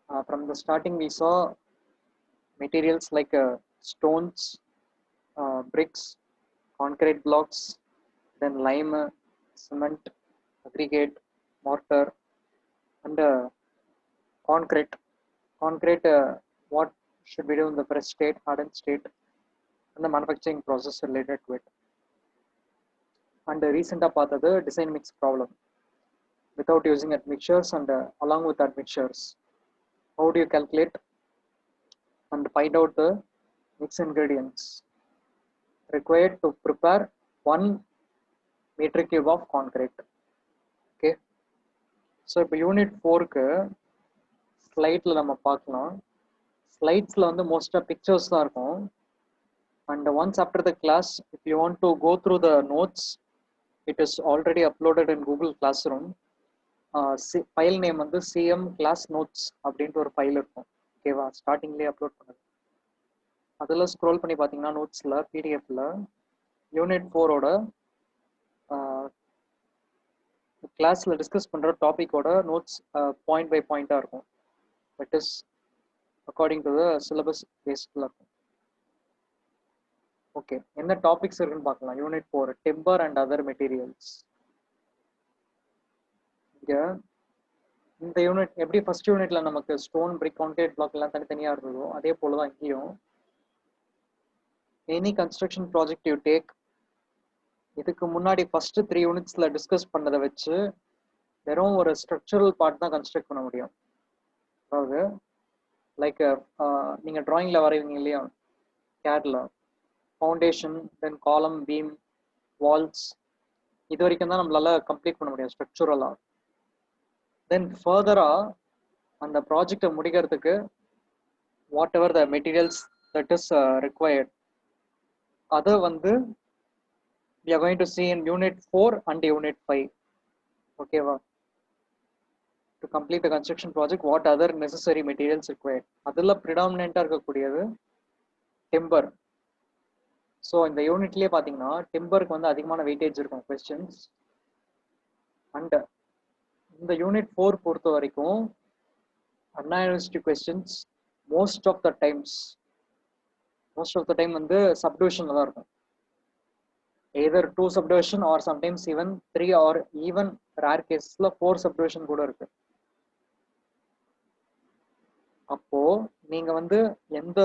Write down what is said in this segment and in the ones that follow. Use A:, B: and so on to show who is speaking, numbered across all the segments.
A: From the starting, we saw materials like stones, bricks, concrete blocks, then lime, cement, aggregate, mortar, and concrete. Concrete, what should we do in the fresh state, hardened state, and the manufacturing process related to it. And recent the design mix problem without using admixtures and along with admixtures. How do you calculate and find out the mix ingredients required to prepare 1 meter cube of concrete? Okay. So இப்போ unit 4க்கு ஸ்லைட்ல நம்ம பார்க்கலாம். ஸ்லைட்ஸ்ல வந்து மோஸ்டா pictures தான் இருக்கும். And once after the class, if you want to go through the notes, it is already uploaded in Google Classroom. File name வந்து CM class notes அப்படின்ட்டு ஒரு ஃபைல் இருக்கும். ஓகேவா, ஸ்டார்டிங்லேயே அப்லோட் பண்ணுது. அதில் ஸ்க்ரோல் பண்ணி பார்த்தீங்கன்னா நோட்ஸில் பிடிஎஃப்ல யூனிட் 4ஓட கிளாஸில் டிஸ்கஸ் பண்ணுற டாப்பிக்கோட நோட்ஸ் பாயிண்ட் பை பாயிண்ட்டாக இருக்கும். It is according to the syllabus பேஸ்டில் இருக்கும். ஓகே, என்ன டாபிக்ஸ் இருக்குன்னு பார்க்கலாம். Unit 4 timber and other materials. இங்கே இந்த யூனிட் எப்படி ஃபர்ஸ்ட் யூனிட்ல நமக்கு ஸ்டோன், பிரிக், கான்கிரீட் பிளாக் எல்லாம் தனித்தனியாக இருந்ததோ அதே போல தான் இங்கேயும். Any construction project you take, இதுக்கு முன்னாடி ஃபர்ஸ்ட் 3 யூனிட்ஸ்ல டிஸ்கஸ் பண்ணதை வச்சு வெறும் ஒரு ஸ்ட்ரக்சரல் பார்ட் தான் கன்ஸ்ட்ரக்ட் பண்ண முடியும். அதாவது லைக் நீங்கள் ட்ராயிங்கில் வரைவீங்க இல்லையா, கேட்ல ஃபவுண்டேஷன், தென் காலம், பீம், வால்ஸ், இது வரைக்கும் தான் நம்மளால கம்ப்ளீட் பண்ண முடியும் ஸ்ட்ரக்சரலாக. தென் ஃபர்தராக அந்த ப்ராஜெக்டை முடிக்கிறதுக்கு what ever the materials that is required, அதை வந்து we are going to see in unit 4 and unit 5. Okay va, to complete the construction project what other necessary materials required. adilla predominant ah irukakudiyadhu timber. So in the unit liye pathina timber ku vandu adhigamana weightage irukum questions. And in the unit 4 portha varaikum Anna University questions most of the time vandu subdivision la irukum. Either 2 subdivision or sometimes even 3 or even rare cases 4 subdivision கூட இருக்கு. அப்போ நீங்க வந்து எந்த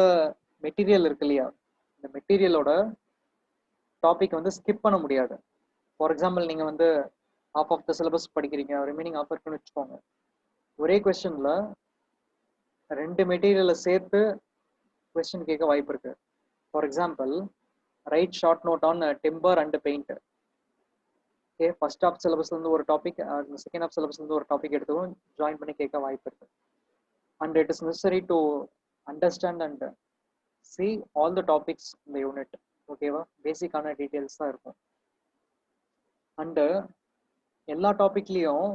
A: material இருக்கு இல்லையா, இந்த மெட்டீரியலோட topic வந்து ஸ்கிப் பண்ண முடியாது. ஃபார் எக்ஸாம்பிள் நீங்க வந்து half of the syllabus படிக்கிறீங்க, ரிமைனிங் half இருக்குன்னு வச்சுக்கோங்க. ஒரே கொஸ்டின்ல 2 மெட்டீரியலை சேர்த்து கொஸ்டின் கேட்க வாய்ப்பு இருக்கு. For example write short note on timber and paint. Okay, first of சிலபஸ்ல இருந்து ஒரு டாபிக், செகண்ட் ஆஃப் சிலபஸ்ல இருந்து ஒரு டாபிக் எடுத்துக்கும் ஜாயின் பண்ணி கேட்க வாய்ப்பு இருக்கு. And it is necessary to understand and C all the topics இந்த யூனிட். ஓகேவா, பேசிக்கான டீட்டெயில்ஸ் தான் இருக்கும். அண்டு எல்லா டாபிக்லேயும்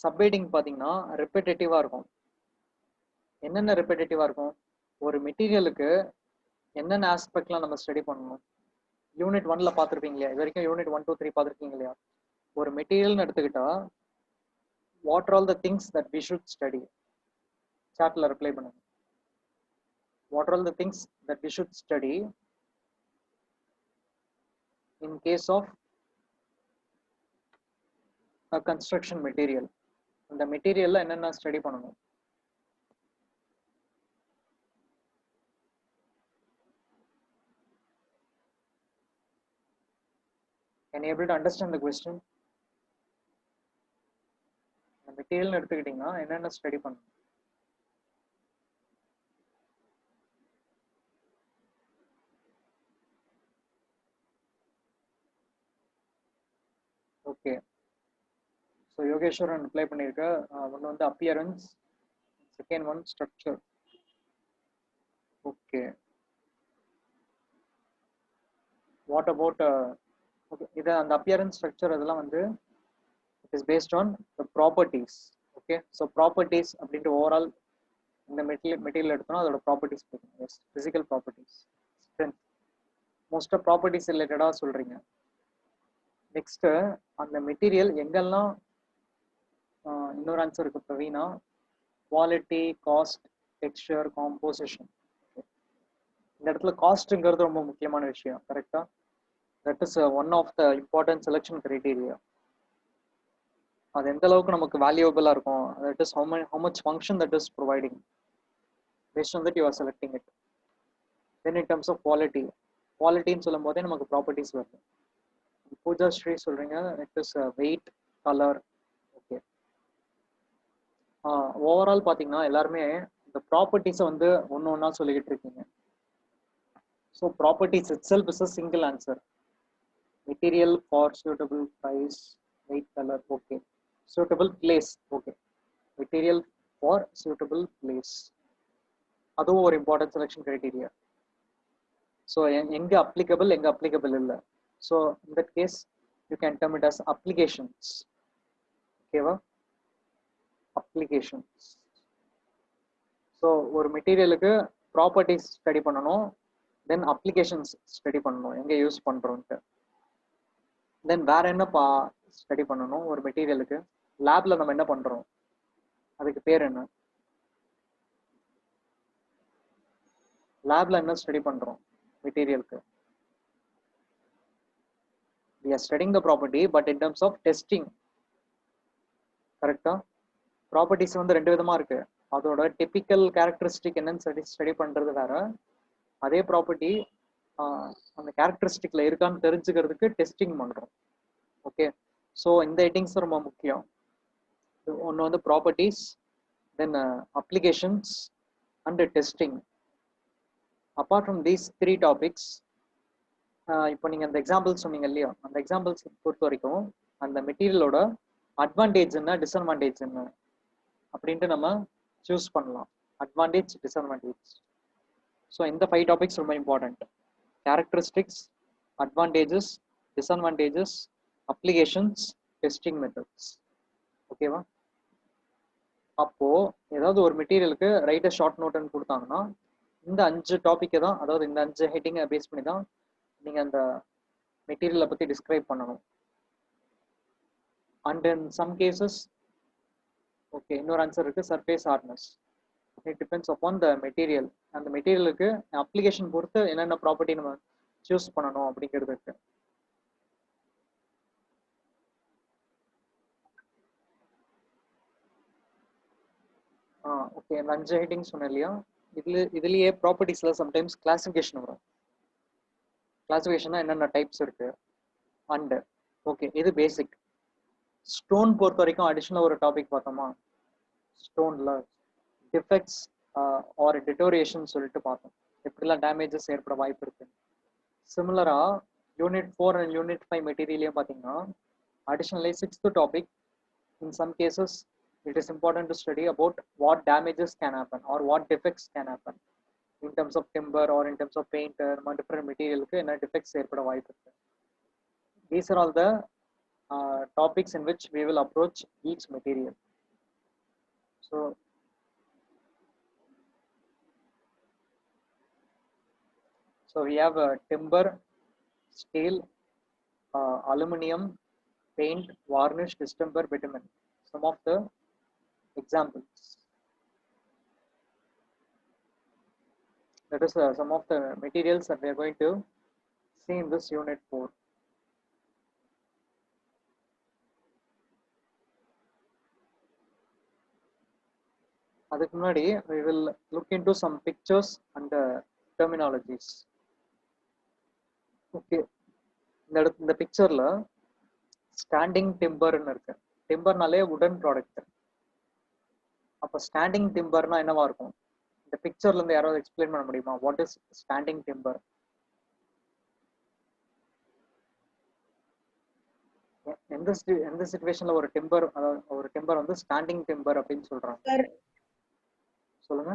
A: சப்ஹெட்டிங் பார்த்தீங்கன்னா ரிப்பீட்டேட்டிவாக இருக்கும். என்னென்ன ரிப்பீட்டேட்டிவாக இருக்கும், ஒரு மெட்டீரியலுக்கு என்னென்ன ஆஸ்பெக்ட்லாம் நம்ம ஸ்டடி பண்ணணும். யூனிட் 1ல பார்த்துருப்பீங்க இல்லையா, இது வரைக்கும் யூனிட் 1, 2, 3 பார்த்துருக்கீங்க இல்லையா. ஒரு மெட்டீரியல்னு எடுத்துக்கிட்டா what are all the things that we should study, சாட்ல ரிப்ளை பண்ணுங்க. What are all the things that we should study in case of a construction material. அந்த மெட்டீரியல்ல என்னென்ன ஸ்டடி பண்ணணும். Can you able to understand the question? Material எடுத்துக்கிட்டீங்கன்னா என்னென்ன study பண்ணணும். Okay, so Yogeswaran reply பண்ணியிருக்க. ஒன்று வந்து appearance, second one structure. Okay, what about okay, இது அந்த அப்பியரன்ஸ் ஸ்ட்ரக்சர் இதெல்லாம் வந்து it is based on the properties. Okay, so properties அப்படின்ட்டு ஓவரால் இந்த மெட்டீரியல் எடுத்தோம்னா அதோட ப்ராப்பர்ட்டிஸ் பார்க்கணும். எஸ், ஃபிசிக்கல் ப்ராப்பர்ட்டிஸ், ஸ்ட்ரென்த், மோஸ்ட்டாக ப்ராப்பர்ட்டிஸ் ரிலேட்டடாக சொல்கிறீங்க. நெக்ஸ்ட்டு அந்த மெட்டீரியல் எங்கெல்லாம் இன்னொரு ஆன்சர் இருக்கு Praveena, quality, cost, texture, composition. இந்த இடத்துல காஸ்ட்ங்கிறது ரொம்ப முக்கியமான விஷயம். கரெக்டா? That is one of the important selection criteria. அது எந்த அளவுக்கு நமக்கு வேல்யூபிளா இருக்கும், that is how much function that is providing, based on that you are selecting it. Then in terms of quality ன்னு சொல்லும் போதே நமக்கு ப்ராப்பர்ட்டிஸ் வருது. பூஜா ஸ்ரீ சொல்றீங்க it is weight, colour. Okay, overall பார்த்தீங்கன்னா எல்லாருமே இந்த ப்ராப்பர்ட்டிஸை வந்து ஒன்று ஒன்றா சொல்லிக்கிட்டு இருக்கீங்க. So properties itself is a single answer. Material for suitable price, weight, colour. Okay, suitable place. Okay, material for suitable place, அதுவும் ஒரு இம்பார்ட்டன்ட் செலெக்ஷன் கிரைட்டீரியா. ஸோ எங்க அப்ளிகபிள் இல்லை. So in that case you can term it as applications. ஓகேவா? Applications. So ஒரு மெட்டீரியலுக்கு properties study பண்ணணும், தென் applications study பண்ணணும், எங்கே யூஸ் பண்ணுறோன்ட்டு. தென் வேற என்ன ஸ்டடி பண்ணணும் ஒரு மெட்டீரியலுக்கு? லேப்ல நம்ம என்ன பண்ணுறோம், அதுக்கு பேர் என்ன? லேப்ல என்ன ஸ்டடி பண்ணுறோம் மெட்டீரியலுக்கு? we are studying the property but in terms of testing. கரெக்டா? ப்ராப்பர்ட்டிஸ் வந்து ரெண்டு விதமா இருக்கு. அதோட டிபிக்கல் கேரக்டரிஸ்டிக் என்னன்னு ஸ்டடி பண்றது வேற, அதே ப்ராப்பர்ட்டி அந்த கேரக்டரிஸ்டிக்ல இருக்கான்னு தெரிஞ்சுக்கிறதுக்கு டெஸ்டிங் பண்றோம். ஓகே, ஸோ இந்த ஹெட்டிங்ஸ் ரொம்ப முக்கியம். ஒன்று வந்து properties, then applications and testing. Apart from these 3 topics, இப்போ நீங்கள் அந்த எக்ஸாம்பிள்ஸ் சொன்னீங்க இல்லையா, அந்த எக்ஸாம்பிள்ஸ் பொறுத்த வரைக்கும் அந்த மெட்டீரியலோட அட்வான்டேஜ் என்ன, டிஸ்அட்வான்டேஜ் என்ன அப்படின்ட்டு நம்ம சூஸ் பண்ணலாம். Advantage, disadvantage. ஸோ இந்த 5 டாபிக்ஸ் ரொம்ப important. Characteristics, advantages, disadvantages, applications, testing methods. ஓகேவா? அப்போ ஏதாவது ஒரு மெட்டீரியலுக்கு ரைட் அ ஷார்ட் நோட்னு கொடுத்தாங்கன்னா இந்த 5 டாப்பிக்கை தான், அதாவது இந்த 5 ஹெட்டிங்கை பேஸ் பண்ணி தான் நீங்கள் அந்த மெட்டீரியலை பற்றி டிஸ்கிரைப் பண்ணணும். And in some cases, okay, இன்னொரு ஆன்சர் இருக்கு, surface hardness. It depends upon the material. அந்த மெட்டீரியலுக்கு அப்ளிகேஷன் பொறுத்து என்னென்ன ப்ராப்பர்ட்டி நம்ம சூஸ் பண்ணணும் அப்படிங்கிறது இருக்கு. ஓகே, இந்த 5 ஹெட்டிங் சொன்னேன் இல்லையா, இதுலயே ப்ராப்பர்ட்டிஸ்ல சம்டைம்ஸ் கிளாசிஃபிகேஷன் வரும். கிளாசிஃபிகேஷனா என்னென்ன டைப்ஸ் இருக்கு. அண்ட் ஓகே, இது பேசிக். ஸ்டோன் பொறுத்த வரைக்கும் அடிஷனல் ஒரு டாபிக் பார்த்தோமா, ஸ்டோன்ல டிஃபெக்ட்ஸ் ஆர் டிட்டோரியேஷன் சொல்லிட்டு பார்த்தோம், எப்படிலாம் டேமேஜஸ் ஏற்பட வாய்ப்பு இருக்கு. சிமிலரா யூனிட் 4 அண்ட் யூனிட் 5 மெட்டீரியலையும் பார்த்தீங்கன்னா additionally 6th topic, in some cases it is important to study about what damages can happen or what defects can happen in terms of timber or in terms of paint or different material ku enna defects erpada vaayippu irukku. These are all the topics in which we will approach each material. So we have timber, steel, aluminum, paint, varnish, distemper, bitumen, some of the examples. That is some of the materials that we are going to see in this unit 4. அதுக்கு முன்னாடி we will look into some pictures and terminologies. Okay, இந்த பிக்சர்ல standing டிம்பர்னு இருக்கு. டிம்பர்னாலே வுடன் product. அப்போ standing டிம்பர்னா என்னவா இருக்கும்? இந்த பிக்சர்ல இருந்து யாராவது எக்ஸ்பிளைன் பண்ண முடியுமா? What is standing timber? எந்த சிச்சுவேஷன்ல ஒரு டிம்பர், அதாவது ஒரு டிம்பர் வந்து ஸ்டாண்டிங் டிம்பர் அப்படின்னு சொல்றாங்க? சொல்லுங்க.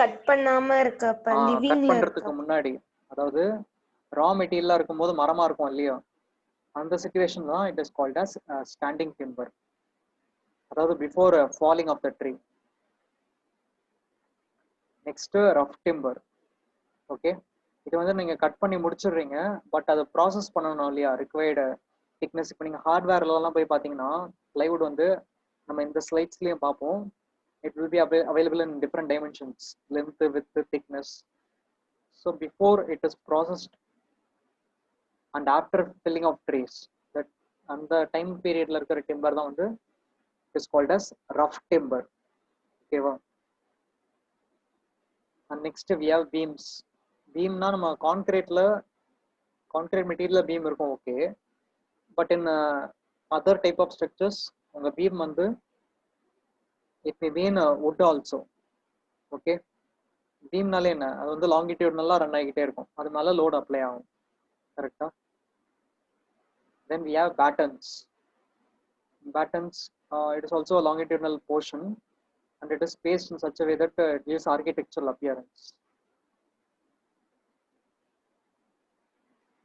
B: கட் பண்ணாம இருக்கப்ப லிவிங்ல
A: பண்றதுக்கு முன்னாடி, அதாவது ரா மெட்டீரியலா இருக்கும்போது மரமா இருக்கும் இல்லையா, அந்த சிச்சுவேஷன் தான் it is called as standing timber, அதாவது before falling of the tree. Next rough timber. Okay, இது வந்து நீங்க கட் பண்ணி முடிச்சிடுறீங்க, பட் அதை ப்ராசஸ் பண்ணணும் இல்லையா, ரிக்வயர்டு திக்னஸ். இப்போ நீங்க ஹார்ட்வேர்லாம் போய் பார்த்தீங்கன்னா பிளைவுட் வந்து நம்ம இந்த ஸ்லைட்ஸ்லயும் பார்ப்போம், it will be available in different dimensions, length, width, thickness. So before it is processed and after filling of trays, that and the time period la irukra timber da vandu is called as rough timber. Okay va. And next we have beams. Beam na nama concrete material beam irukum, okay, but in other type of structures unga beam vandu it may be in wood also. Okay, beam nale enna adu vandu longitudinal run agite irukum, adu mala load apply agum, correct ah. Then we have battens. Battens, it is also a longitudinal portion and it is spaced in such a way that it gives architectural appearance.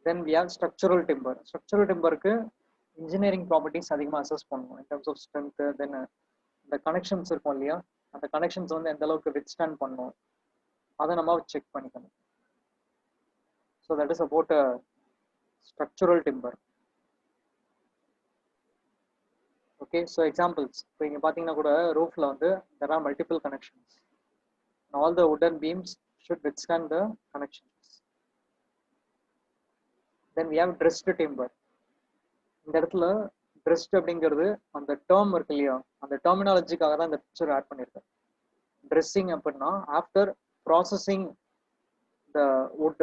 A: Then we have structural timber. Structural timber ku engineering properties adhigama assess பண்ணுவோம் in terms of strength. Then the connections இருக்கும் இல்லையா, அந்த connections வந்து எந்த அளவுக்கு withstand பண்ணும் அதை நம்ம செக் பண்ணிக்கணும். So that is about structural timber. Okay, so examples. இப்போ இங்க பாத்தீங்கன்னா கூட roofல வந்து there are multiple connections. All the wooden beams should withstand the connections. Then we have dressed timber. இந்த இடத்துல dressed அப்படிங்கிறது அந்த டேர்ம் இருக்கு இல்லையா, அந்த டெர்மினாலஜிக்காக தான் இந்த பிக்சர் ஆட் பண்ணியிருக்கேன். ட்ரெஸ்ஸிங் அப்படின்னா after processing the wood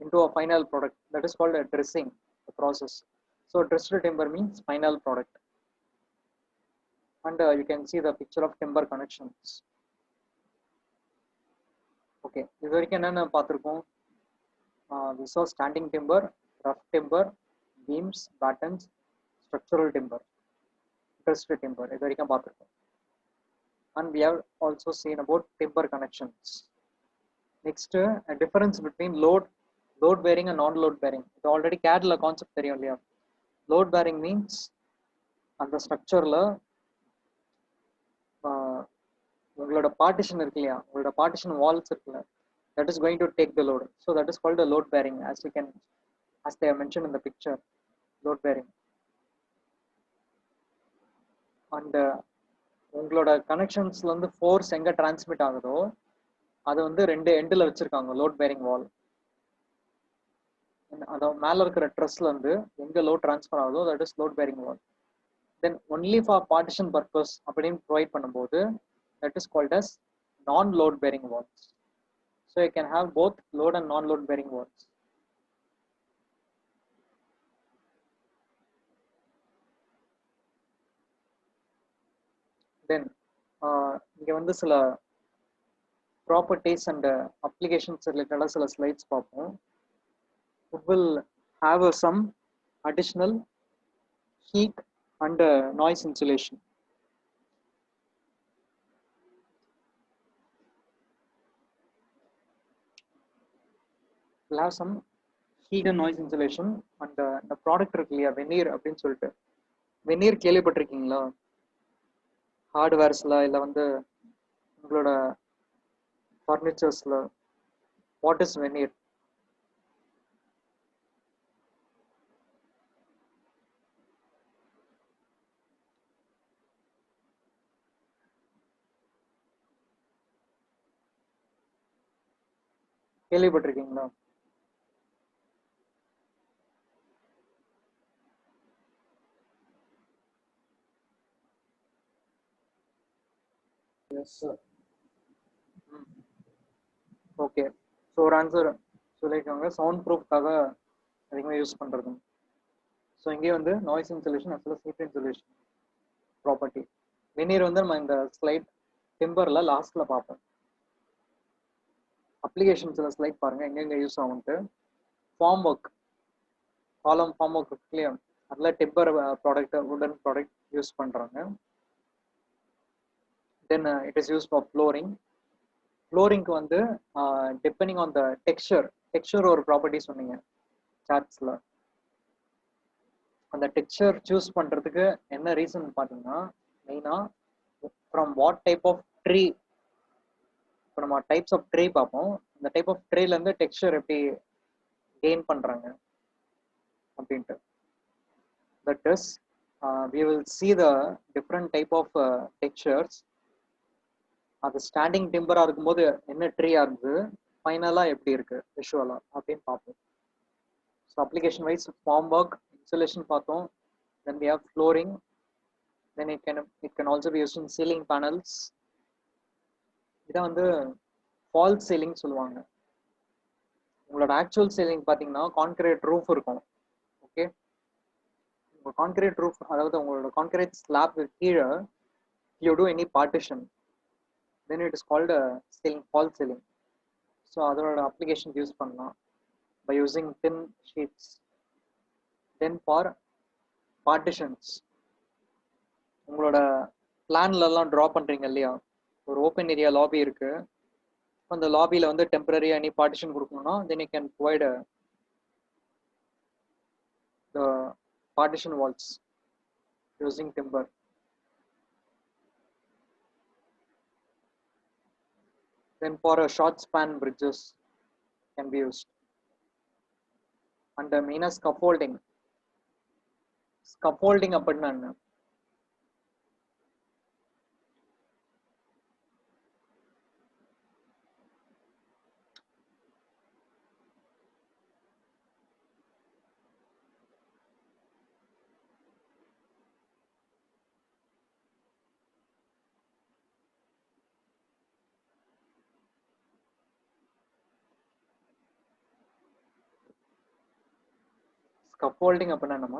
A: into a final product, that is called a dressing, the process. So dressed timber means final product. And you can see the picture of timber connections. Okay, இது வரைக்கும் என்னென்ன பார்த்துருக்கோம்? We saw standing timber, rough timber, beams, battens, structural timber, dressed timber. இது வரைக்கும் பார்த்துருக்கோம். And we have also seen about timber connections. Next, a difference between load bearing and non-load bearing. இது already CAD la concept தெரியும் இல்லையா? Load bearing means அந்த ஸ்ட்ரக்சர்ல உங்களோட partition இருக்கு இல்லையா, உங்களோட பார்ட்டிஷன் வால்ஸ் இருக்குல்ல, that is going to take the load. So that is called a load bearing, as they have mentioned in the picture, load bearing. And உங்களோட கனெக்ஷன்ஸ்ல வந்து ஃபோர்ஸ் எங்க transmit ஆகுதோ அது வந்து ரெண்டு எண்டில் வச்சிருக்காங்க லோட் பேரிங் வால். அது மேல இருக்கிற ட்ரெஸ்ல இருந்து எங்க லோட் டிரான்ஸ்ஃபர் ஆகுதோ that is load bearing wall. Then only for partition purpose அப்படின்னு ப்ரொவைட் பண்ணும்போது that is called as non load bearing walls. So you can have both load and non load bearing walls. Then இங்க வந்து சில properties and applications ரிலேட்டடாக சில slides பார்ப்போம். It will have some additional heat and noise insulation. Will have some heat and noise insulation and the product இருக்கு இல்லையா, veneer அப்படின்னு சொல்லிட்டு. வெனீர் கேள்விப்பட்டிருக்கீங்களா? ஹார்ட்வேர்ஸ்ல இல்லை வந்து உங்களோட ஃபர்னிச்சர்ஸ்ல. What is veneer? கேள்விப்பட்டிருக்கீங்களா?
C: Yes, sir.
A: ஓகே, ஸோ ஒரு ஆன்சர் சொல்லியிருக்காங்க. சவுண்ட் ப்ரூஃப்காக அதிகமாக யூஸ் பண்ணுறது. ஸோ இங்கே வந்து noise insulation as well heat insulation property. Veneer வந்து நம்ம இந்த ஸ்லைட் டிம்பர்ல லாஸ்ட்ல பார்ப்போம். அப்ளிகேஷன்ஸ்ல ஸ்லைட் பாருங்க எங்கெங்க யூஸ் ஆகும்ட்டு. Form work, column form work இல்லையா, அதில் timber product, wooden product use பண்ணுறாங்க. Then it is use for flooring. ஃப்ளோரிங்க்கு வந்து டிபெண்டிங் ஆன் த டெக்ஸ்சர் ஒரு ப்ராப்பர்ட்டி சொன்னீங்க சார்ட்ஸில். அந்த டெக்ஸ்சர் சூஸ் பண்ணுறதுக்கு என்ன ரீசன் பார்த்தீங்கன்னா மெயினாக from what type of tree. இப்போ நம்ம டைப்ஸ் ஆஃப் ட்ரீ பார்ப்போம். இந்த டைப் ஆஃப் ட்ரீலேருந்து டெக்ஸ்சர் எப்படி கெயின் பண்ணுறாங்க அப்படின்ட்டு. That is we will see the different type of textures அது ஸ்டாண்டிங் டிம்பரா இருக்கும்போது என்ன ட்ரீயா இருந்தது, ஃபைனலா எப்படி இருக்கு விஷுவலா அப்படின்னு பார்ப்போம். So application wise form work, insulation பார்த்தோம். Then we have flooring. Then it can also be used in ceiling panels. இதான் வந்து ஃபால் சீலிங் சொல்லுவாங்க. உங்களோட ஆக்சுவல் சீலிங் பார்த்தீங்கன்னா கான்கிரீட் ரூஃப் இருக்கும். ஓகே, உங்க கான்கிரீட் ரூஃப், அதாவது உங்களோட கான்கிரீட் ஸ்லாப் கீழே you do any partition, then it is called a ceiling, fall ceiling. So அதோட application யூஸ் பண்ணலாம் by using thin sheets. Then for partitions, உங்களோட பிளான்ல எல்லாம் ட்ரா பண்றீங்க இல்லையா, ஒரு ஓப்பன் ஏரியா லாபி இருக்கு, அந்த லாபியில வந்து டெம்பரரியா எனி பார்ட்டிஷன் கொடுக்கணும்னா then you can provide the partition walls using timber. Then for a short span bridges can be used. And the main scaffolding. Scaffolding அப்படின்னா என்ன? ஸ்கஃபோல்டிங் அப்படின்னா என்னமா?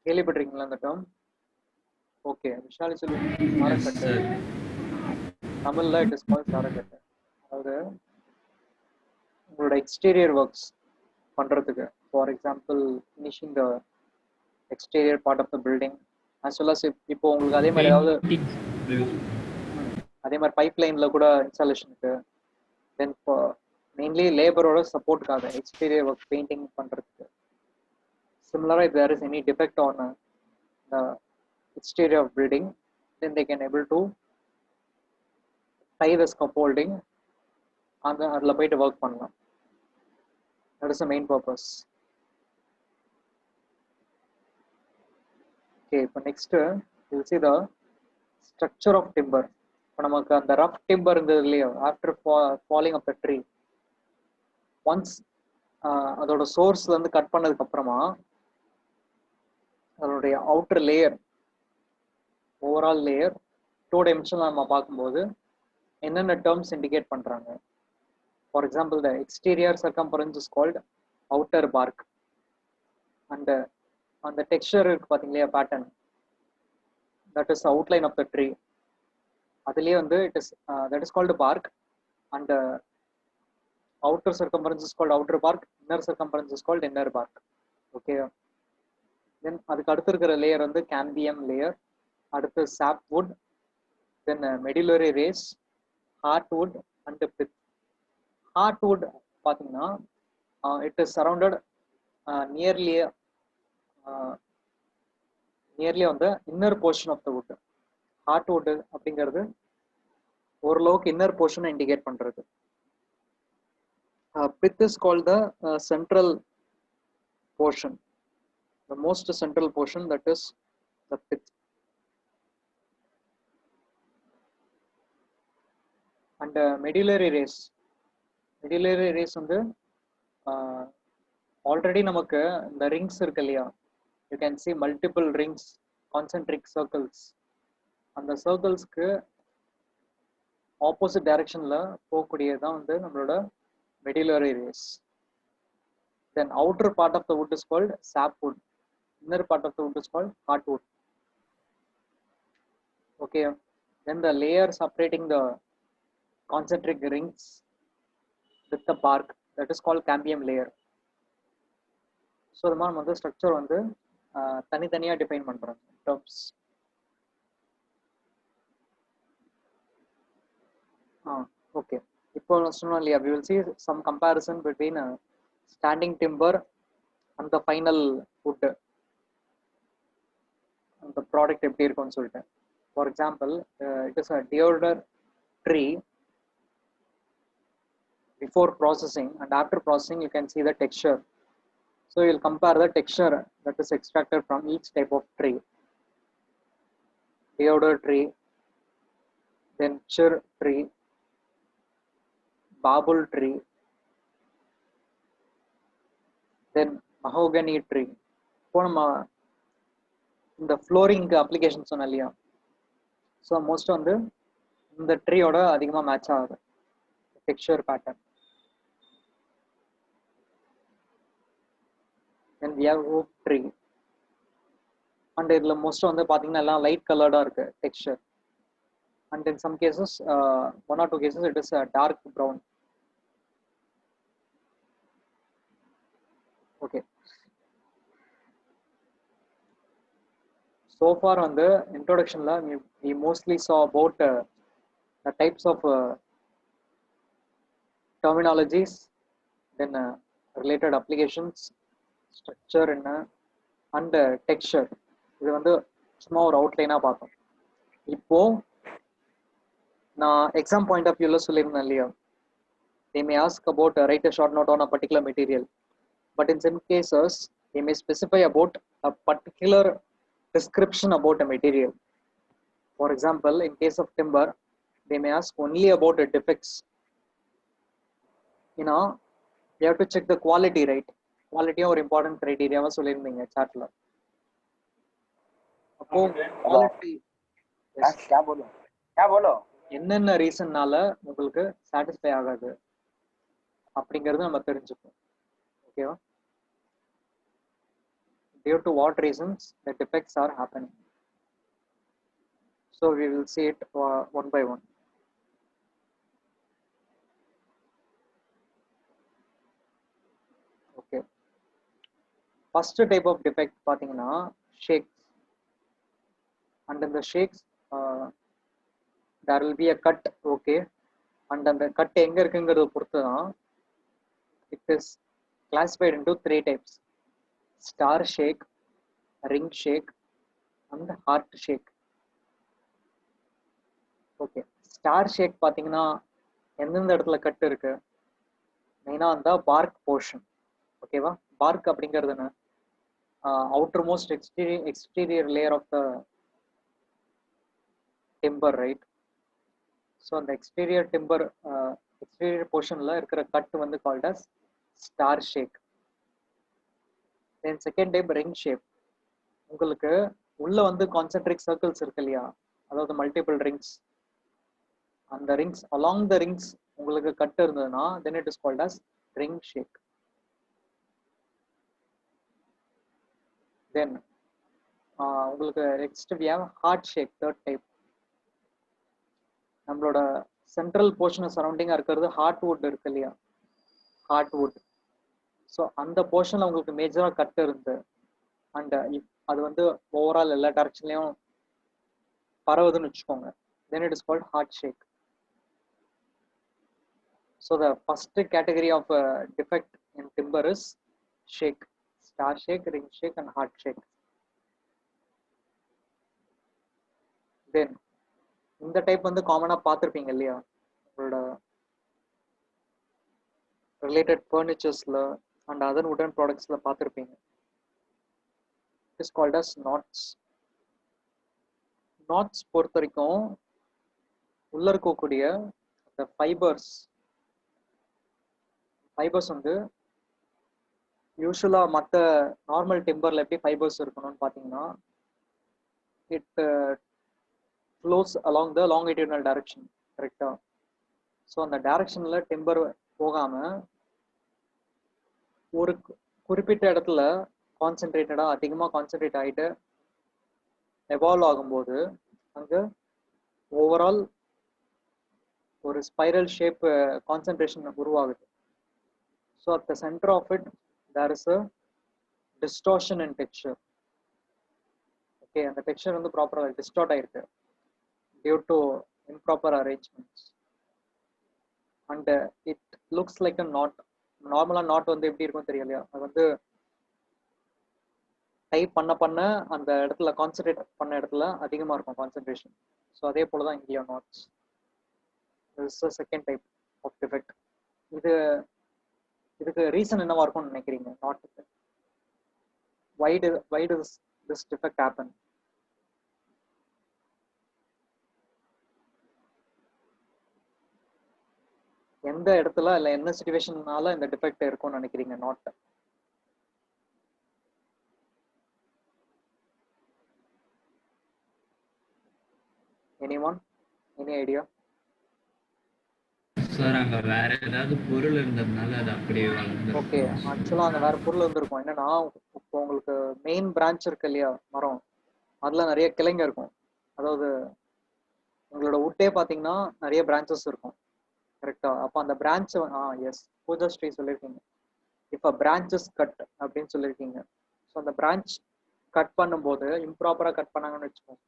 A: கேள்விப்பட்டிருக்கீங்களா அந்த டேர்ம்? ஓகே, விஷாலி சொல்லுங்க. சாரக்கட்டு, தமிழ்ல இட் இஸ் கால்ட் சாரக்கட்டு. அதாவது உங்களோட எக்ஸ்டீரியர் ஒர்க்ஸ் பண்றதுக்கு, for example finishing the exterior part of the building as well as இப்போ உங்களுக்கு அதே மாதிரி ஏதாவது அதே மாதிரி பைப் லைன்ல கூட இன்ஸ்டாலேஷனுக்கு, தென் மெயின்லி லேபரோட சப்போர்ட்டுக்காக எக்ஸ்டீரியர் ஒர்க் பெயிண்டிங் பண்றதுக்கு. Similarly, if there is any defect on the exterior of building, then they can able to tie the scaffolding and அதில் போயிட்டு ஒர்க் பண்ணலாம். That is the main purpose. Okay, இப்போ next you will see the structure of timber. இப்போ நமக்கு அந்த rough timber இருந்தது இல்லையா, after falling of the tree, once அதோட சோர்ஸ்ல இருந்து கட் பண்ணதுக்கு அப்புறமா அதனுடைய அவுட்டர் லேயர், ஓவரால் லேயர் 2 டைமென்ஷன்ல நம்ம பார்க்கும்போது என்னென்ன டேர்ம்ஸ் இண்டிகேட் பண்றாங்க. For example the exterior circumference is called outer bark. And அந்த டெக்ஸ்சர் இருக்கு பாத்தீங்களா, pattern, that is outline of the tree. அதுலயே வந்து it is that is called bark. And outer circumference is called outer bark, inner circumference is called inner bark. Okay, then அதுக்கு அடுத்து இருக்கிற layer வந்து cambium layer, அடுத்து சாப் would, then medullary rays, heartwood and pith. Heartwood பார்த்தீங்கன்னா it is surrounded nearly வந்து inner portion of the wood. Heartwood அப்படிங்கிறது ஓரளவுக்கு இன்னர் போர்ஷனை இண்டிகேட் பண்றது. Pith is called the central portion, the most central portion, that is the pith. And medullary race வந்து already நமக்கு இந்த rings இருக்கு இல்லையா, you can see multiple rings, concentric circles. அந்த சர்க்கிள்ஸ்க்கு ஆப்போசிட் டைரக்ஷன்ல போகக்கூடியதான் வந்து நம்மளோட medullary race. Then outer part of the wood is called sapwood, inner part of the wood is called heartwood. Okay, then the layer separating the concentric rings with the bark, that is called cambium layer. So the man வந்து structure வந்து தனித்தனியா define பண்றோம் terms. Okay, இப்போ சொன்னோம் இல்லையா, we will see some comparison between standing timber and the final wood, அந்த product எப்படி இருக்கும்னு சொல்லிட்டு. For example, it is a deodar tree. before processing, and after processing you can see the texture. So you'll compare the texture that is extracted from each type of tree. Deodar tree, then chir tree, babul tree, then mahogany tree. இப்போ நம்ம இந்த flooring application சொன்னோம் இல்லையா, so most வந்து இந்த ட்ரீயோட அதிகமாக match ஆகுது texture pattern. Then we have oak tree, and இதில் மோஸ்ட் வந்து பார்த்தீங்கன்னா எல்லாம் லைட் கலர்டாக இருக்கு texture, and in some cases 1 or 2 cases it is dark brown. Okay, so far on the introduction la we mostly saw about the types of terminologies, then related applications, structure and texture. இது வந்து சும்மா ஒரு அவுட்லைனா பார்த்தோம். இப்போ நான் exam point of வியூல சொல்லியிருந்தேன் இல்லையா, they may ask about write a short note on a particular material, but in some cases they may specify about a particular description about a material. For example, in case of timber, they may ask only about the defects. You know, you have to check the quality, right? Quality or important criteria was சொல்லிருந்தீங்க சாட்ல. அப்போ quality என்னென்ன ரீசன்னால உங்களுக்கு satisfy ஆகாது அப்படிங்கறது நம்ம தெரிஞ்சுப்போம். ஓகேவா? Due to what reasons the defects are happening. So we will see it one by one. Okay. First type of defect பாத்தீங்கன்னா shakes. And in the shakes there will be a cut. Okay. And அந்த cut எங்க இருக்குங்கிறத பொறுத்து தான் it is classified into 3 types: star shake, ring shake and heart shake. Okay, star shake பார்த்தீங்கன்னா எந்தெந்த இடத்துல cut இருக்கு, மெயினாக அந்த பார்க் போர்ஷன். ஓகேவா? பார்க் அப்படிங்கிறது என்ன, outermost exterior layer of the timber, right? So அந்த எக்ஸ்டீரியர் போர்ஷனில் இருக்கிற கட் வந்து called as star shake. Then second type ring shape. உங்களுக்கு உள்ள வந்து கான்சென்ட்ரிக் சர்க்கிள்ஸ் இருக்கு இல்லையா, அதாவது மல்டிபிள் ரிங்ஸ், அந்த ரிங்ஸ் அலாங் த ரிங்ஸ் உங்களுக்கு கட் இருந்ததுன்னா then it is called as ring shake. Then உங்களுக்கு next we have heart shake, third type. நம்மளோட சென்ட்ரல் போர்ஷன் சரௌண்டிங்கா இருக்கிறது ஹார்ட் வுட் இருக்கு இல்லையா, ஹார்ட் வுட். ஸோ அந்த போர்ஷன்ல உங்களுக்கு மேஜரா கட் இருந்து அண்ட் அது வந்து ஓவரால் எல்லா டைரக்ஷன்லயும் பரவுதுன்னு வச்சுக்கோங்க, then it is called heart shake. So the first category of defect in timber is shake: star shake, ring shake and heart shake. Then இந்த டைப் வந்து காமனா பார்த்திருப்பீங்க இல்லையா, உங்களோட ரிலேட்டட் ஃபர்னிச்சர்ஸ்ல அண்ட் அதர் வுடன் ப்ராடக்ட்ஸ்ல பார்த்திருப்பீங்க. It is called as knots. knots பொறுத்த வரைக்கும் உள்ள இருக்கக்கூடிய the ஃபைபர்ஸ் வந்து யூஸ்வலா மற்ற நார்மல் டிம்பர்ல எப்படி ஃபைபர்ஸ் இருக்கணும்னு பார்த்தீங்கன்னா it flows along the longitudinal direction, கரெக்டா? ஸோ அந்த டைரக்ஷன்ல டிம்பர் போகாம ஒரு குறிப்பிட்ட இடத்துல கான்சென்ட்ரேட்டடா அதிகமாக கான்சென்ட்ரேட் ஆகிட்டு எவால்வ் ஆகும்போது அங்கே ஓவரால் ஒரு ஸ்பைரல் ஷேப் கான்சென்ட்ரேஷன் உருவாகுது. So at the center of it there is a distortion in texture. Okay, and the texture வந்து ப்ராப்பரா distort ஆயிருக்கு due to improper arrangements, and it looks like a knot. நார்மலா knot வந்து எப்படி இருக்கும் தெரியலையா, அது வந்து டைப் பண்ண அந்த இடத்துல கான்சென்ட்ரேட் பண்ண இடத்துல அதிகமா இருக்கும் கான்சென்ட்ரேஷன். ஸோ அதே போலதான் இங்கேயும் knots. This is the second type of defect. இது இதுக்கு ரீசன் என்னவா இருக்கும்னு நினைக்கிறீங்க? Not why does this defect happen? எந்த இடத்துல இல்ல என்ன சிச்சுவேஷன்னால இந்த டிஃபெக்ட் இருக்கும்னு நினைக்கிறீங்க? Not anyone, any idea?
C: Sir அங்க வேற ஏதாவது பொருள் இருந்ததுனால அது அப்படியே வளர்ந்து.
A: ஓகே, ஆக்சுவலா அங்க வேற பொருள் இருந்திருக்கும். என்னன்னா, இப்போ உங்களுக்கு மெயின் பிரான்ச் இருக்கு இல்லையா மரம், அதுல நிறைய கிளைங்க இருக்கும். அதாவது உங்களோட உட்டே பாத்தீங்கன்னா நிறைய பிரான்ச்சஸ் இருக்கும், கரெக்டா? அப்ப அந்த பிரான்ச் எஸ் பூஜா ஸ்ரீ சொல்லியிருக்கீங்க. இப்ப பிரான்ச்சஸ் கட் அப்படின்னு சொல்லியிருக்கீங்க. ஸோ அந்த பிரான்ச் கட் பண்ணும்போது இம்ப்ராப்பரா கட் பண்ணாங்கன்னு வச்சுக்கோங்க,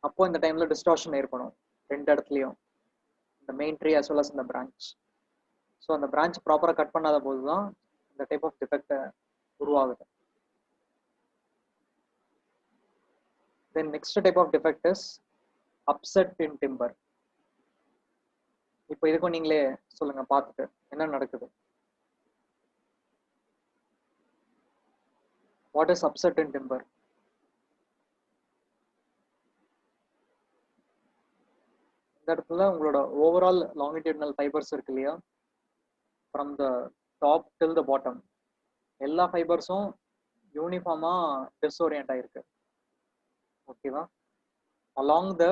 A: அப்போ இந்த டைம்ல டிஸ்டார்ஷன் ஏற்படும் ரெண்டு இடத்துலயும், இந்த main tree as well as இந்த பிரான்ச். ஸோ அந்த பிரான்ச் ப்ராப்பரா கட் பண்ணாத போது தான் இந்த டைப் ஆஃப் டிஃபெக்ட் உருவாகுது. Then next type of defect is upset in timber. இப்போ இதுக்கும் நீங்களே சொல்லுங்க பார்த்துட்டு என்ன நடக்குது. What is upset in timber? இந்த இடத்துல உங்களோட ஓவரால் லாங்கிடியூட்னல் ஃபைபர்ஸ் இருக்கு இல்லையா, from the top till the bottom, எல்லா ஃபைபர்ஸும் யூனிஃபார்மா டிஸ்ஓரியன்ட் ஆயிருக்கு. ஓகேவா? Along the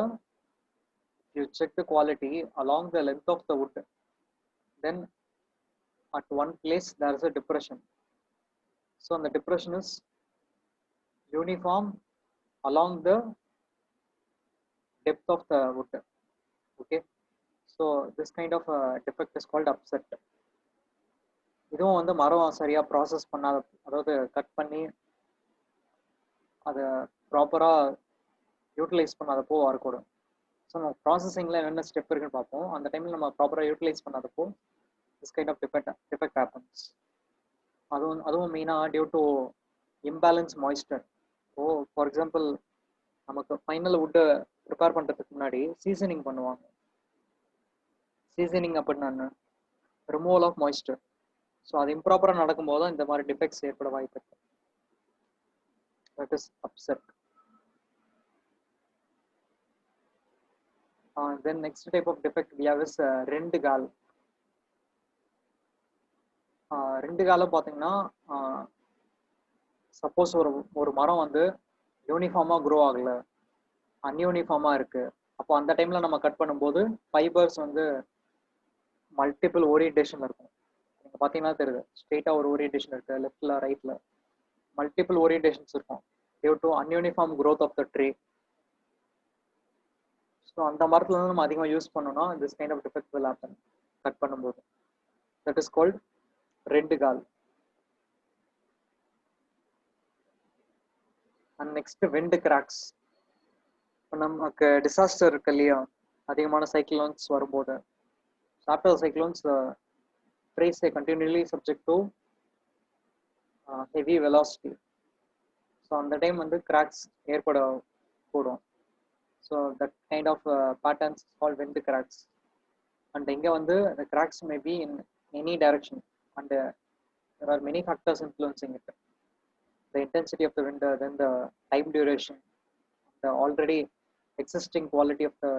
A: you check the quality along the length of the wood, then at one place there is a depression. So the depression is uniform along the depth of the wood. Okay, so this kind of defect is called upset. இதுவும் வந்து மரம் சரியா process பண்ணாத, அதாவது cut பண்ணி அதை ப்ராப்பரா utilise பண்ணாதப்போ வரக்கூடும். ஸோ நம்ம ப்ராசஸிங்கில் என்னென்ன ஸ்டெப் இருக்குன்னு பார்ப்போம். அந்த டைமில் நம்ம ப்ராப்பராக யூட்டிலைஸ் பண்ணாதப்போ this kind of defect happens. அதுவும் மெயினாக due to imbalance moisture. For example, நமக்கு ஃபைனல் வுட்டை ப்ரிப்பேர் பண்ணுறதுக்கு முன்னாடி சீசனிங் பண்ணுவாங்க. சீசனிங் அப்படின்னா ரிமூவல் ஆஃப் மாய்ஸ்டர். ஸோ அது இம்ப்ராப்பராக நடக்கும்போது தான் இந்த மாதிரி டிஃபெக்ட்ஸ் ஏற்பட வாய்ப்பு இருக்கு. That is upset. Then next type of defect we have is ரெண்டு கால். ரெண்டு காலம் பார்த்தீங்கன்னா, சப்போஸ் ஒரு மரம் வந்து யூனிஃபார்மா க்ரோ ஆகல, அன்யூனிஃபார்மா இருக்கு, அப்போ அந்த டைம்ல நம்ம கட் பண்ணும்போது ஃபைபர்ஸ் வந்து மல்டிபிள் ஓரியன்டேஷன்ல இருக்கும். நீங்க பார்த்தீங்கன்னா தெரியுது, ஸ்ட்ரெயிட்டா ஒரு ஓரியன்டேஷன் இருக்கு, லெஃப்ட்ல ரைட்ல மல்டிபிள் ஓரியன்டேஷன்ஸ் இருக்கும் due to ununiform growth of the tree. So அந்த மரத்துல இருந்து நம்ம அதிகமாக யூஸ் பண்ணோம்னா this kind of defect will happen cut பண்ணும்போது. தட் இஸ் கால்ட் ரெண்டு கால். And next wind cracks. இப்போ நமக்கு டிசாஸ்டர் இருக்கு இல்லையா, அதிகமான சைக்ளோன்ஸ் வரும்போது, after cyclones trees are continually subject to heavy velocity. So அந்த டைம் வந்து கிராக்ஸ் ஏற்படக்கூடும். So that kind of patterns called wind cracks. And இங்கே வந்து the cracks may be in any direction and there are many factors influencing it. The intensity of the wind, then the time duration, the already existing quality of the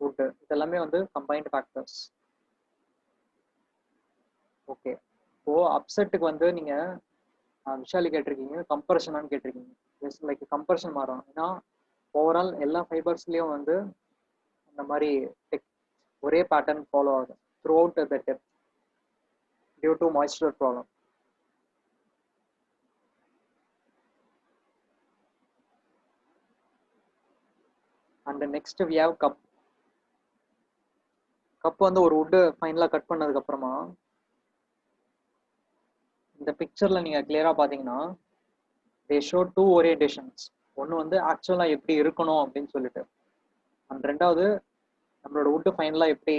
A: wood, இதெல்லாமே வந்து combined factors. Okay, இப்போ அப்செட்டுக்கு வந்து நீங்க விஷாலி கேட்டிருக்கீங்க, கம்பர்ஷனான்னு கேட்டிருக்கீங்க. Just like கம்பர்ஷன் மாறும். ஏன்னா overall எல்லா ஃபைபர்ஸ்லயும் வந்து இந்த மாதிரி ஒரே பேட்டர்ன் ஃபாலோ ஆகுது throughout the depth due to moisture problem. And next we have cup. Cup வந்து ஒரு வுட்டு ஃபைனலாக கட் பண்ணதுக்கு அப்புறமா இந்த பிக்சர்ல நீங்க கிளியரா பாத்தீங்கன்னா தே ஷோ டூ ஓரியன்டேஷன்ஸ். ஒன்று வந்து ஆக்சுவலா எப்படி இருக்கணும் அப்படின்னு சொல்லிட்டு, அண்ட் ரெண்டாவது நம்மளோட வுட்டு ஃபைனலா எப்படி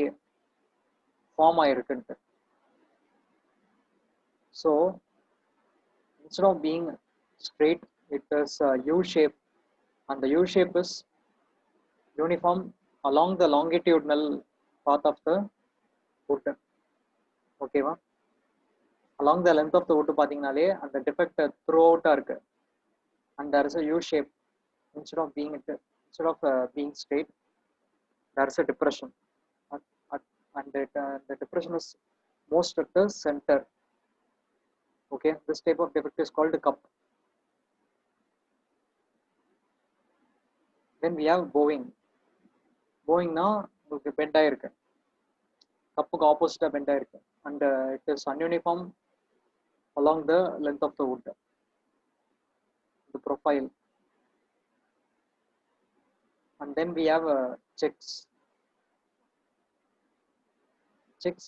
A: ஃபார்ம் ஆயிருக்குன்ட்டு. So instead of being straight, it is a U shape, and the U shape is uniform along the longitudinal path of the wood. ஓகேவா? Along the length of the wood பார்த்தீங்கனாலே அந்த defect த்ரூ அவுட்டாக இருக்கு. And there is a U shape instead of being straight, there is a depression. And the depression is most at the center. Okay, this type of defect is called cup. Then we have bowing. Bowing na உங்களுக்கு bend ஆயிருக்கு, கப்புக்கு ஆப்போசிட்டா bend ஆயிருக்கு. And it is un-uniform along the length of the wood, the profile. And then we have checks. Checks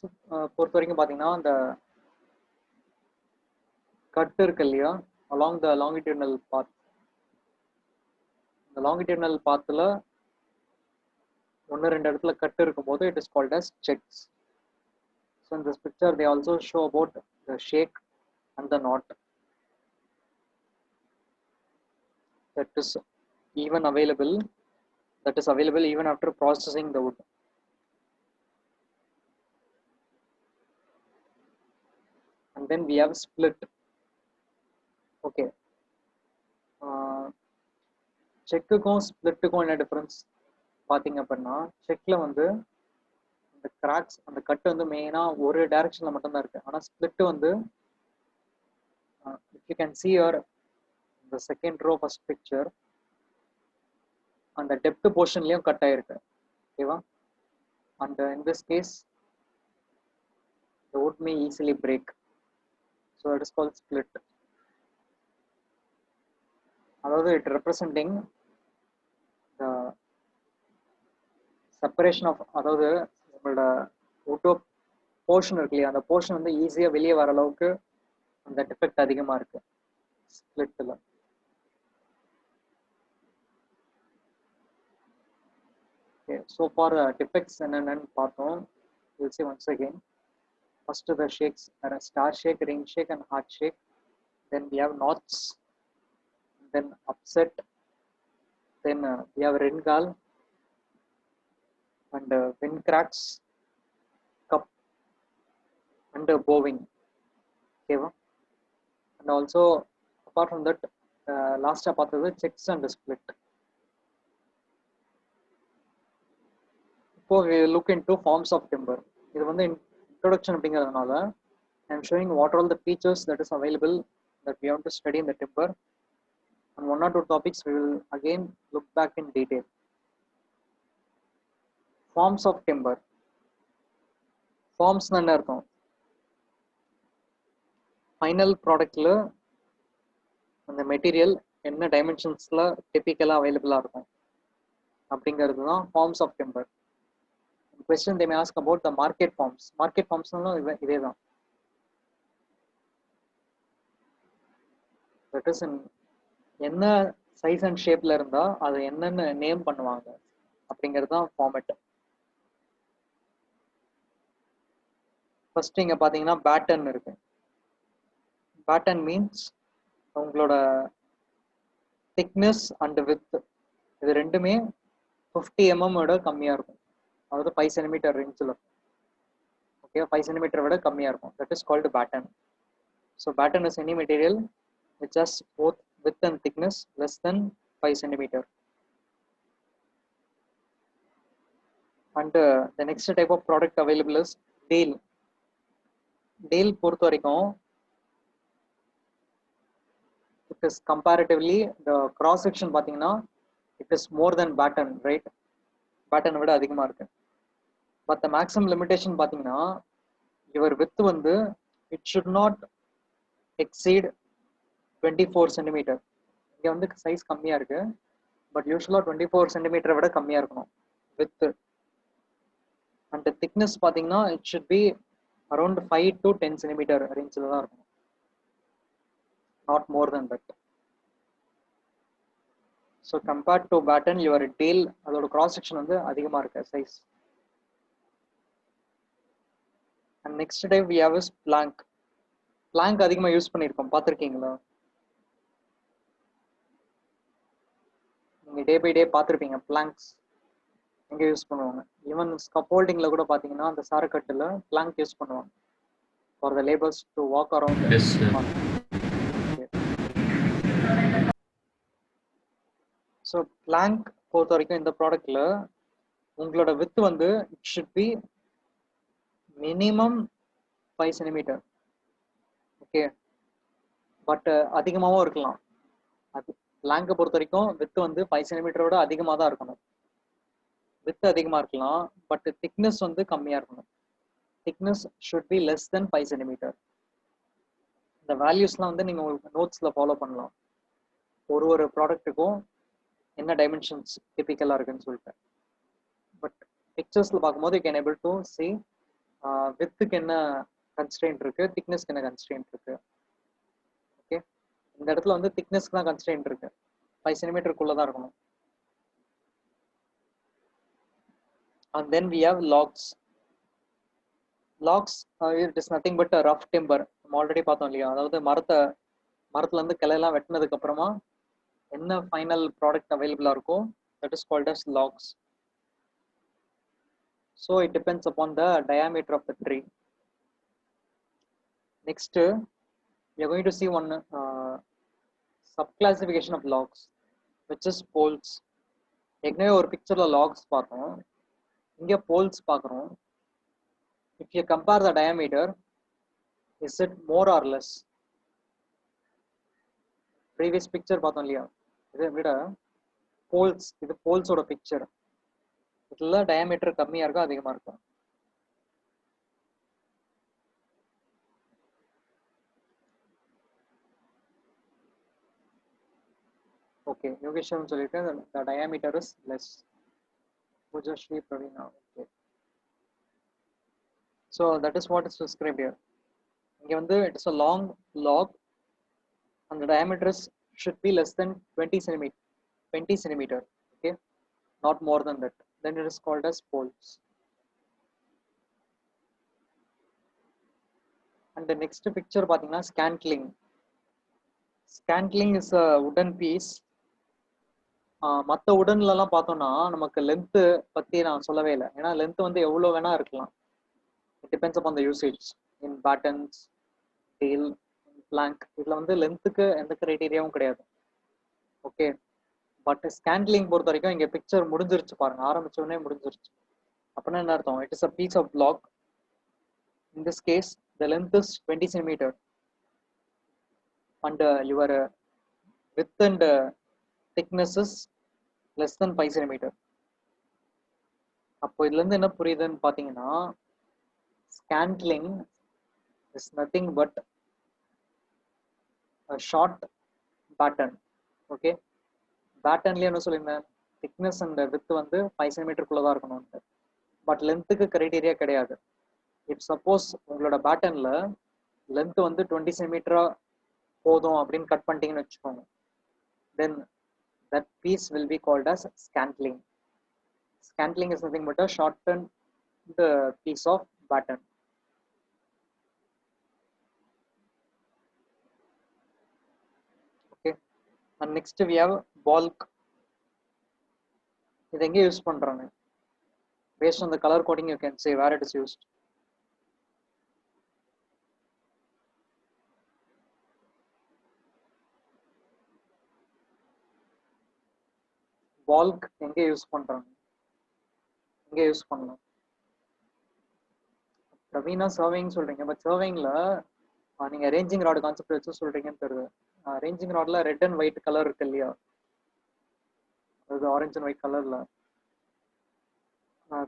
A: பொறுத்த வரைக்கும் பார்த்தீங்கன்னா அந்த cut இருக்கு இல்லையா, along the longitudinal path. இந்த longitudinal pathல ஒன்று ரெண்டு இடத்துல கட் இருக்கும்போது it is called as checks. So in this picture they also show about the shake and the knot that is available even after processing the wood. And then we have split. Okay, செக்குக்கும் ஸ்பிளிட்டுக்கும் என்ன difference பார்த்தீங்க அப்படின்னா, செக்கில் வந்து இந்த cracks அந்த கட்டு வந்து மெயினாக ஒரு டைரக்ஷனில் மட்டும்தான் இருக்குது. ஆனால் ஸ்பிளிட்டு வந்து if you can see your the second row first picture, அந்த டெப்த் போர்ஷன்லயும் கட் ஆயிருக்கு. ஓகேவா? and in this case the wood may easily break, so it is called split. அதாவது it representing the separation of, அதாவது நம்மளோட wood portion இருக்கு இல்லையா, அந்த portion வந்து ஈஸியா வெளியே வர அளவுக்கு அந்த டிஃபெக்ட் அதிகமா இருக்கு ஸ்பிளிட்ல. Okay, so for defects என்னென்னு பார்த்தோம். We'll see once again. First the shakes are star shake, ring shake and heart shake. Then we have knots, then upset, then we have ringal and wind cracks, cup and bowing. Okay, and also apart from that last பார்த்தது checks and split. இப்போ we look into forms of timber. இது வந்து introduction அப்படிங்கிறதுனால I am showing what are all the features that is available that we have to study in the timber, and one or two topics we will again look back in detail. Forms of timber. Forms என்ன அர்த்தம்? Final ப்ராடக்ட்ல அந்த material என்ன டைமென்ஷன்ஸ்ல டிபிக்கலா அவைலபிளா இருக்கும் அப்படிங்கிறது தான் forms of timber. Question they may ask about the market forms. Market forms இதே தான். That is என்ன சைஸ் அண்ட் ஷேப்ல இருந்தா அதை என்னென்ன நேம் பண்ணுவாங்க அப்படிங்கிறது தான் ஃபார்மேட். ஃபர்ஸ்ட் இங்க பாத்தீங்கன்னா பேட்டர்ன் இருக்கு. பேட்டர்ன் மீன்ஸ் உங்களோட திக்னஸ் அண்ட் வித் இது ரெண்டுமே 50 mm விட கம்மியா இருக்கும். அதாவது 5 cm ரேஞ்சில் இருக்கும். ஓகே, 5 cm விட கம்மியா இருக்கும். That is called pattern. So pattern is any material which has both width and thickness less than 5 cm. And the next type of product available is dale. Dale பொறுத்த வரைக்கும் it is comparatively the cross section பாத்தீங்கன்னா it is more than batten, right? batten விட அதிகமா இருக்கு. But the maximum limitation பாத்தீங்கன்னா your width வந்து it should not exceed 24 cm. இங்க வந்து சைஸ் கம்மியா இருக்கு, பட் யூசுவலா 24 cm விட கம்மியா இருக்கணும் width. and the thickness பாத்தீங்கன்னா it should be around 5 to 10 cm ரேஞ்சில தான் இருக்கும், not more than that. So compared to batten, your tail அதோட cross section வந்து அதிகமா இருக்கு size. And next type we have is plank. Plank அதிகமா use பண்ணிருக்கோம், பாத்திருக்கீங்களா? நீங்க டே பை டே பாத்திருப்பீங்க பிளாங்க்ஸ் எங்க யூஸ் பண்ணுவாங்க. ஈவன் ஸ்கப்போல்டிங்ல கூட பாத்தீங்கன்னா அந்த சாரக்கட்டுல பிளாங்க் யூஸ் பண்ணுவாங்க. for the laborers to walk around.
C: Yes, sir.
A: Okay. So plank பொறுத்த வரைக்கும் இந்த ப்ராடக்ட்ல உங்களோட width வந்து it should be minimum 5 centimeter. Okay, but அதிகமாகவும் இருக்கலாம். அது பிளாங்கை பொறுத்த வரைக்கும் width வந்து 5 சென்டிமீட்டரோட அதிகமாக தான் இருக்கணும். width அதிகமாக இருக்கலாம், பட் திக்னஸ் வந்து கம்மியாக இருக்கணும். Thickness should be less than 5 centimetre. இந்த வேல்யூஸ்லாம் வந்து நீங்கள் உங்களுக்கு நோட்ஸில் ஃபாலோ பண்ணலாம். ஒரு ப்ராடக்ட்டுக்கும் என்ன டைமென்ஷன்ஸ் டிபிக்கலாக இருக்குன்னு சொல்லிட்டு. பட் பிக்சர்ஸில் பார்க்கும்போது you can able to see வித்துக்கு என்ன கன்ஸ்ட்ரெயின்ட் இருக்குது, திக்னஸ்க்கு என்ன கன்ஸ்ட்ரெயின்ட் இருக்குது. ஓகே, இந்த இடத்துல வந்து திக்னஸ்க்கு தான் கன்ஸ்ட்ரெயின்ட் இருக்கு, 5 சென்டிமீட்டருக்குள்ள தான் இருக்கணும். And then we have logs. Logs it is nothing but a rough timber. நம்ம ஆல்ரெடி பார்த்தோம் இல்லையா, அதாவது மரத்துல இருந்து கிளையெல்லாம் வெட்டினதுக்கு அப்புறமா என்ன ஃபைனல் ப்ராடக்ட் அவைலபிளா இருக்கோ that is called as logs. So it depends upon the diameter of the tree. Next we are going to see one subclassification of logs, which is poles. ஏற்கனவே ஒரு பிக்சர்ல லாக்ஸ் பார்த்தோம், இங்க போல்ஸ் பார்க்குறோம். If you compare the diameter, is it more or less? Previous picture பார்த்தோம் இல்லையா, இதை விட போல்ஸ், இது போல்ஸோட பிக்சர். இதுல டயாமீட்டர் கம்மியா இருக்கும், அதிகமா இருக்கும். ஓகே, யோகேஸ்வரன் சொல்லியிருக்கேன், the diameter is less. Pujashri Pravina. Okay. So that is what is described here. இங்க வந்து it is a long log and the diameter should be less than 20 centimeter. Okay, not more than that. Then it is called as poles. And the next picture பாத்தீங்கன்னா scantling. Scantling is a wooden piece. மற்ற உடன்லாம் பார்த்தோம்னா நமக்கு length பற்றி நான் சொல்லவே இல்லை, ஏன்னா length வந்து எவ்வளோ வேணா இருக்கலாம். It depends upon the usage. In battens, tail, plank, இதில் வந்து லென்த்துக்கு எந்த கிரைட்டீரியாவும் கிடையாது. ஓகே, பட் ஸ்கேண்ட்லிங் பொறுத்த வரைக்கும் இங்கே பிக்சர் முடிஞ்சிருச்சு பாருங்க, ஆரம்பிச்ச உடனே முடிஞ்சிருச்சு. அப்படின்னா என்ன அர்த்தம்? It is a piece of block. In this case the length is 20 centimetre and your width and thickness is less than 5 centimeter. அப்போ இதுல இருந்து என்ன புரியுதுன்னு பாத்தீங்கன்னா, scantling is nothing but a short batten. Okay, battenலயே என்ன சொல்லிருந்தேன், thickness and width வந்து 5 centimeter குள்ள தான் இருக்கணும். பட் லென்த்துக்கு கிரைட்டீரியா கிடையாது. இப் சப்போஸ் உங்களோட பேட்டன்ல லென்த் வந்து 20 சென்டிமீட்டரா போதும் அப்படின்னு கட் பண்ணிட்டீங்கன்னு வச்சுக்கோங்க, then that piece will be called as scantling. Scantling is nothing but a shortened piece of batten. Okay, and next we have bulk. இது எங்க யூஸ் பண்றாங்க? Based on the color coding you can say where it is used. பால்க் எங்க use பண்றாங்க? எங்க use பண்ணலாம்? Raveena surveying சொல்றீங்க, பட் சர்விங்ல நீங்க ரேஞ்சிங் ராட் கான்செப்ட் வச்சு சொல்றீங்கன்னு தெரியுது. ரேஞ்சிங் ராட்ல ரெட் அண்ட் ஒயிட் கலர் இருக்கு இல்லையா, அது ஆரஞ்சு அண்ட் ஒயிட் கலர்ல,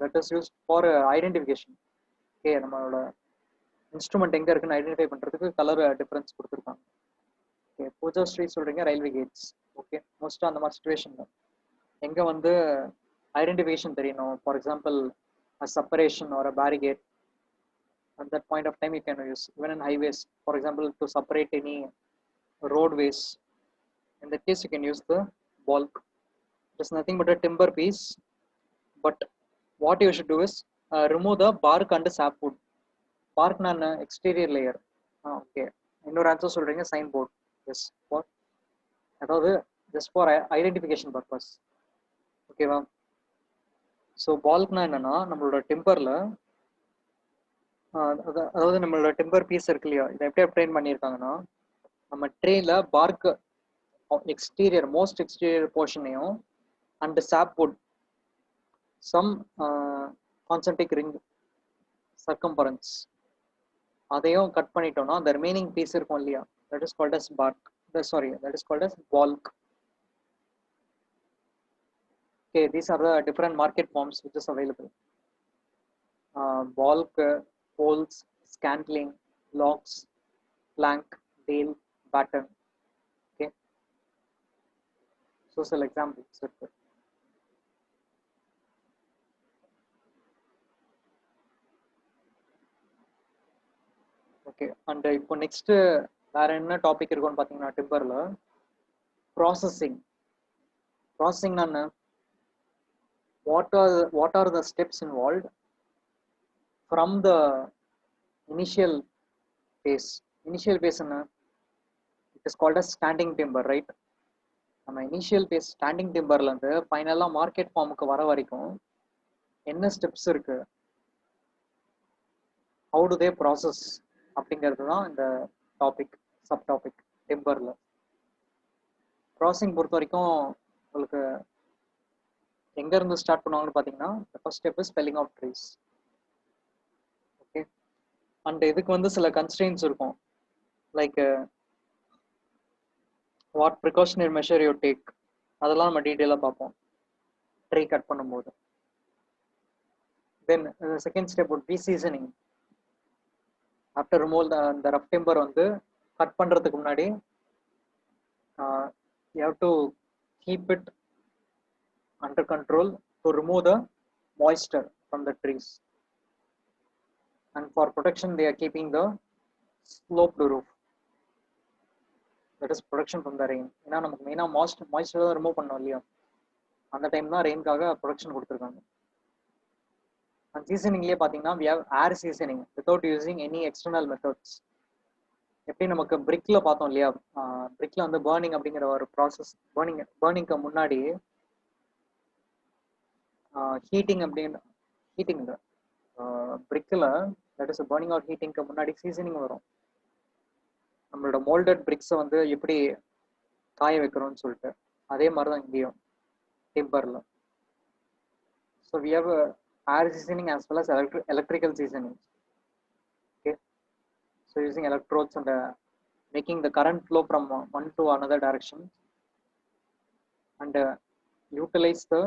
A: that is used for identification. Okay, நம்மளோட இன்ஸ்ட்ருமெண்ட் எங்க இருக்குன்னு ஐடென்டிஃபை பண்றதுக்கு கலர் டிஃபரன்ஸ் கொடுத்துருக்காங்க. ஓகே, பூஜா ஸ்ட்ரீட் சொல்றீங்க, ரயில்வே கேட்ஸ். ஓகே, மோஸ்டா அந்த மாதிரி சுச்சுவேஷன்ல எங்க வந்து ஐடென்டிஃபிகேஷன் தெரியணும், for example separation or a barricade, at that point of time you can use. Even in highways, for example, to separate any roadways, in that case you can use the bulk. It is nothing but a timber piece, but what you should do is remove the bark and sapwood. Bark na exterior layer. Okay, இன்னொரு answer சொல்றீங்க sign board. S, for அதாவது just for identification purpose. ஓகேவா? So பால்க்னா என்னன்னா, நம்மளோட டிம்பர்ல அதாவது நம்மளோட timber piece இருக்கு இல்லையா, இதை எப்படி ட்ரெயின் பண்ணியிருக்காங்கன்னா, நம்ம ட்ரேல பார்க் எக்ஸ்டீரியர் மோஸ்ட் எக்ஸ்டீரியர் போர்ஷனையும் and sapwood some concentric ring circumference அதையும் கட் பண்ணிட்டோம்னா அந்த ரிமைனிங் பீஸ் இருக்கும் இல்லையா, that is called as bark, sorry that is called as balk. Okay, these are the different market forms which is available. Balk, poles, scantling, locks, plank, bale, batten. Okay, so some examples. Okay, and இப்போ next வேற என்ன topic இருக்கும்னு பார்த்தீங்கன்னா டிம்பர்ல processing. Processing என்ன, what are the steps involved from the initial phase. Initial phase என்ன, it is called as standing timber, right? நம்ம initial phase standing டிம்பர்ல இருந்து ஃபைனலா மார்க்கெட் ஃபார்முக்கு வர வரைக்கும் என்ன ஸ்டெப்ஸ் இருக்கு, how do they process அப்படிங்கிறது தான் இந்த டாபிக், சப் டாபிக் டிம்பர்ல. ப்ராசஸிங் பொறுத்த வரைக்கும் உங்களுக்கு எங்க இருந்து ஸ்டார்ட் பண்ணுவாங்கன்னு பாத்தீங்கன்னா, first step is felling of trees. Okay, and இதுக்கு வந்து சில கன்ஸ்ட்ரெயின்ஸ் இருக்கும், like what precautionary measure you take, அதெல்லாம் நம்ம டீட்டெயிலாக பார்ப்போம் ட்ரீ கட் பண்ணும்போது. Then second step would be seasoning. After removal அந்த ரஃப் டிம்பர் வந்து கட் பண்ணுறதுக்கு முன்னாடி you have to keep it under control to remove the moisture from the trees, and for protection they are keeping the sloped roof, that is protection from the rain. ஏன்னா நமக்கு மெயினாக moisture தான் remove பண்ணோம் இல்லையா, அந்த time தான் ரெயின்காக protection கொடுத்துருக்காங்க. And சீசனிங்லேயே பார்த்தீங்கன்னா we have air seasoning without using any external methods. எப்படி நமக்கு பிரிக்ல பார்த்தோம் இல்லையா, பிரிக்ல வந்து பர்னிங் அப்படிங்கிற ஒரு ப்ராசஸ், பர்னிங்க்கு முன்னாடி ஹீட்டிங் அப்படின்னு, ஹீட்டிங் பிரிக்கில் தட் இஸ் பர்னிங் ஆர் ஹீட்டிங்க்கு முன்னாடி சீசனிங் வரும். நம்மளோட மோல்டட் பிரிக்ஸை வந்து எப்படி காய வைக்கிறோம்னு சொல்லிட்டு அதே மாதிரி தான் இங்கேயும் டிம்பரில். So we have air seasoning as well as electrical seasoning. Okay, so using electrodes and making the current flow from one to another direction, and utilize the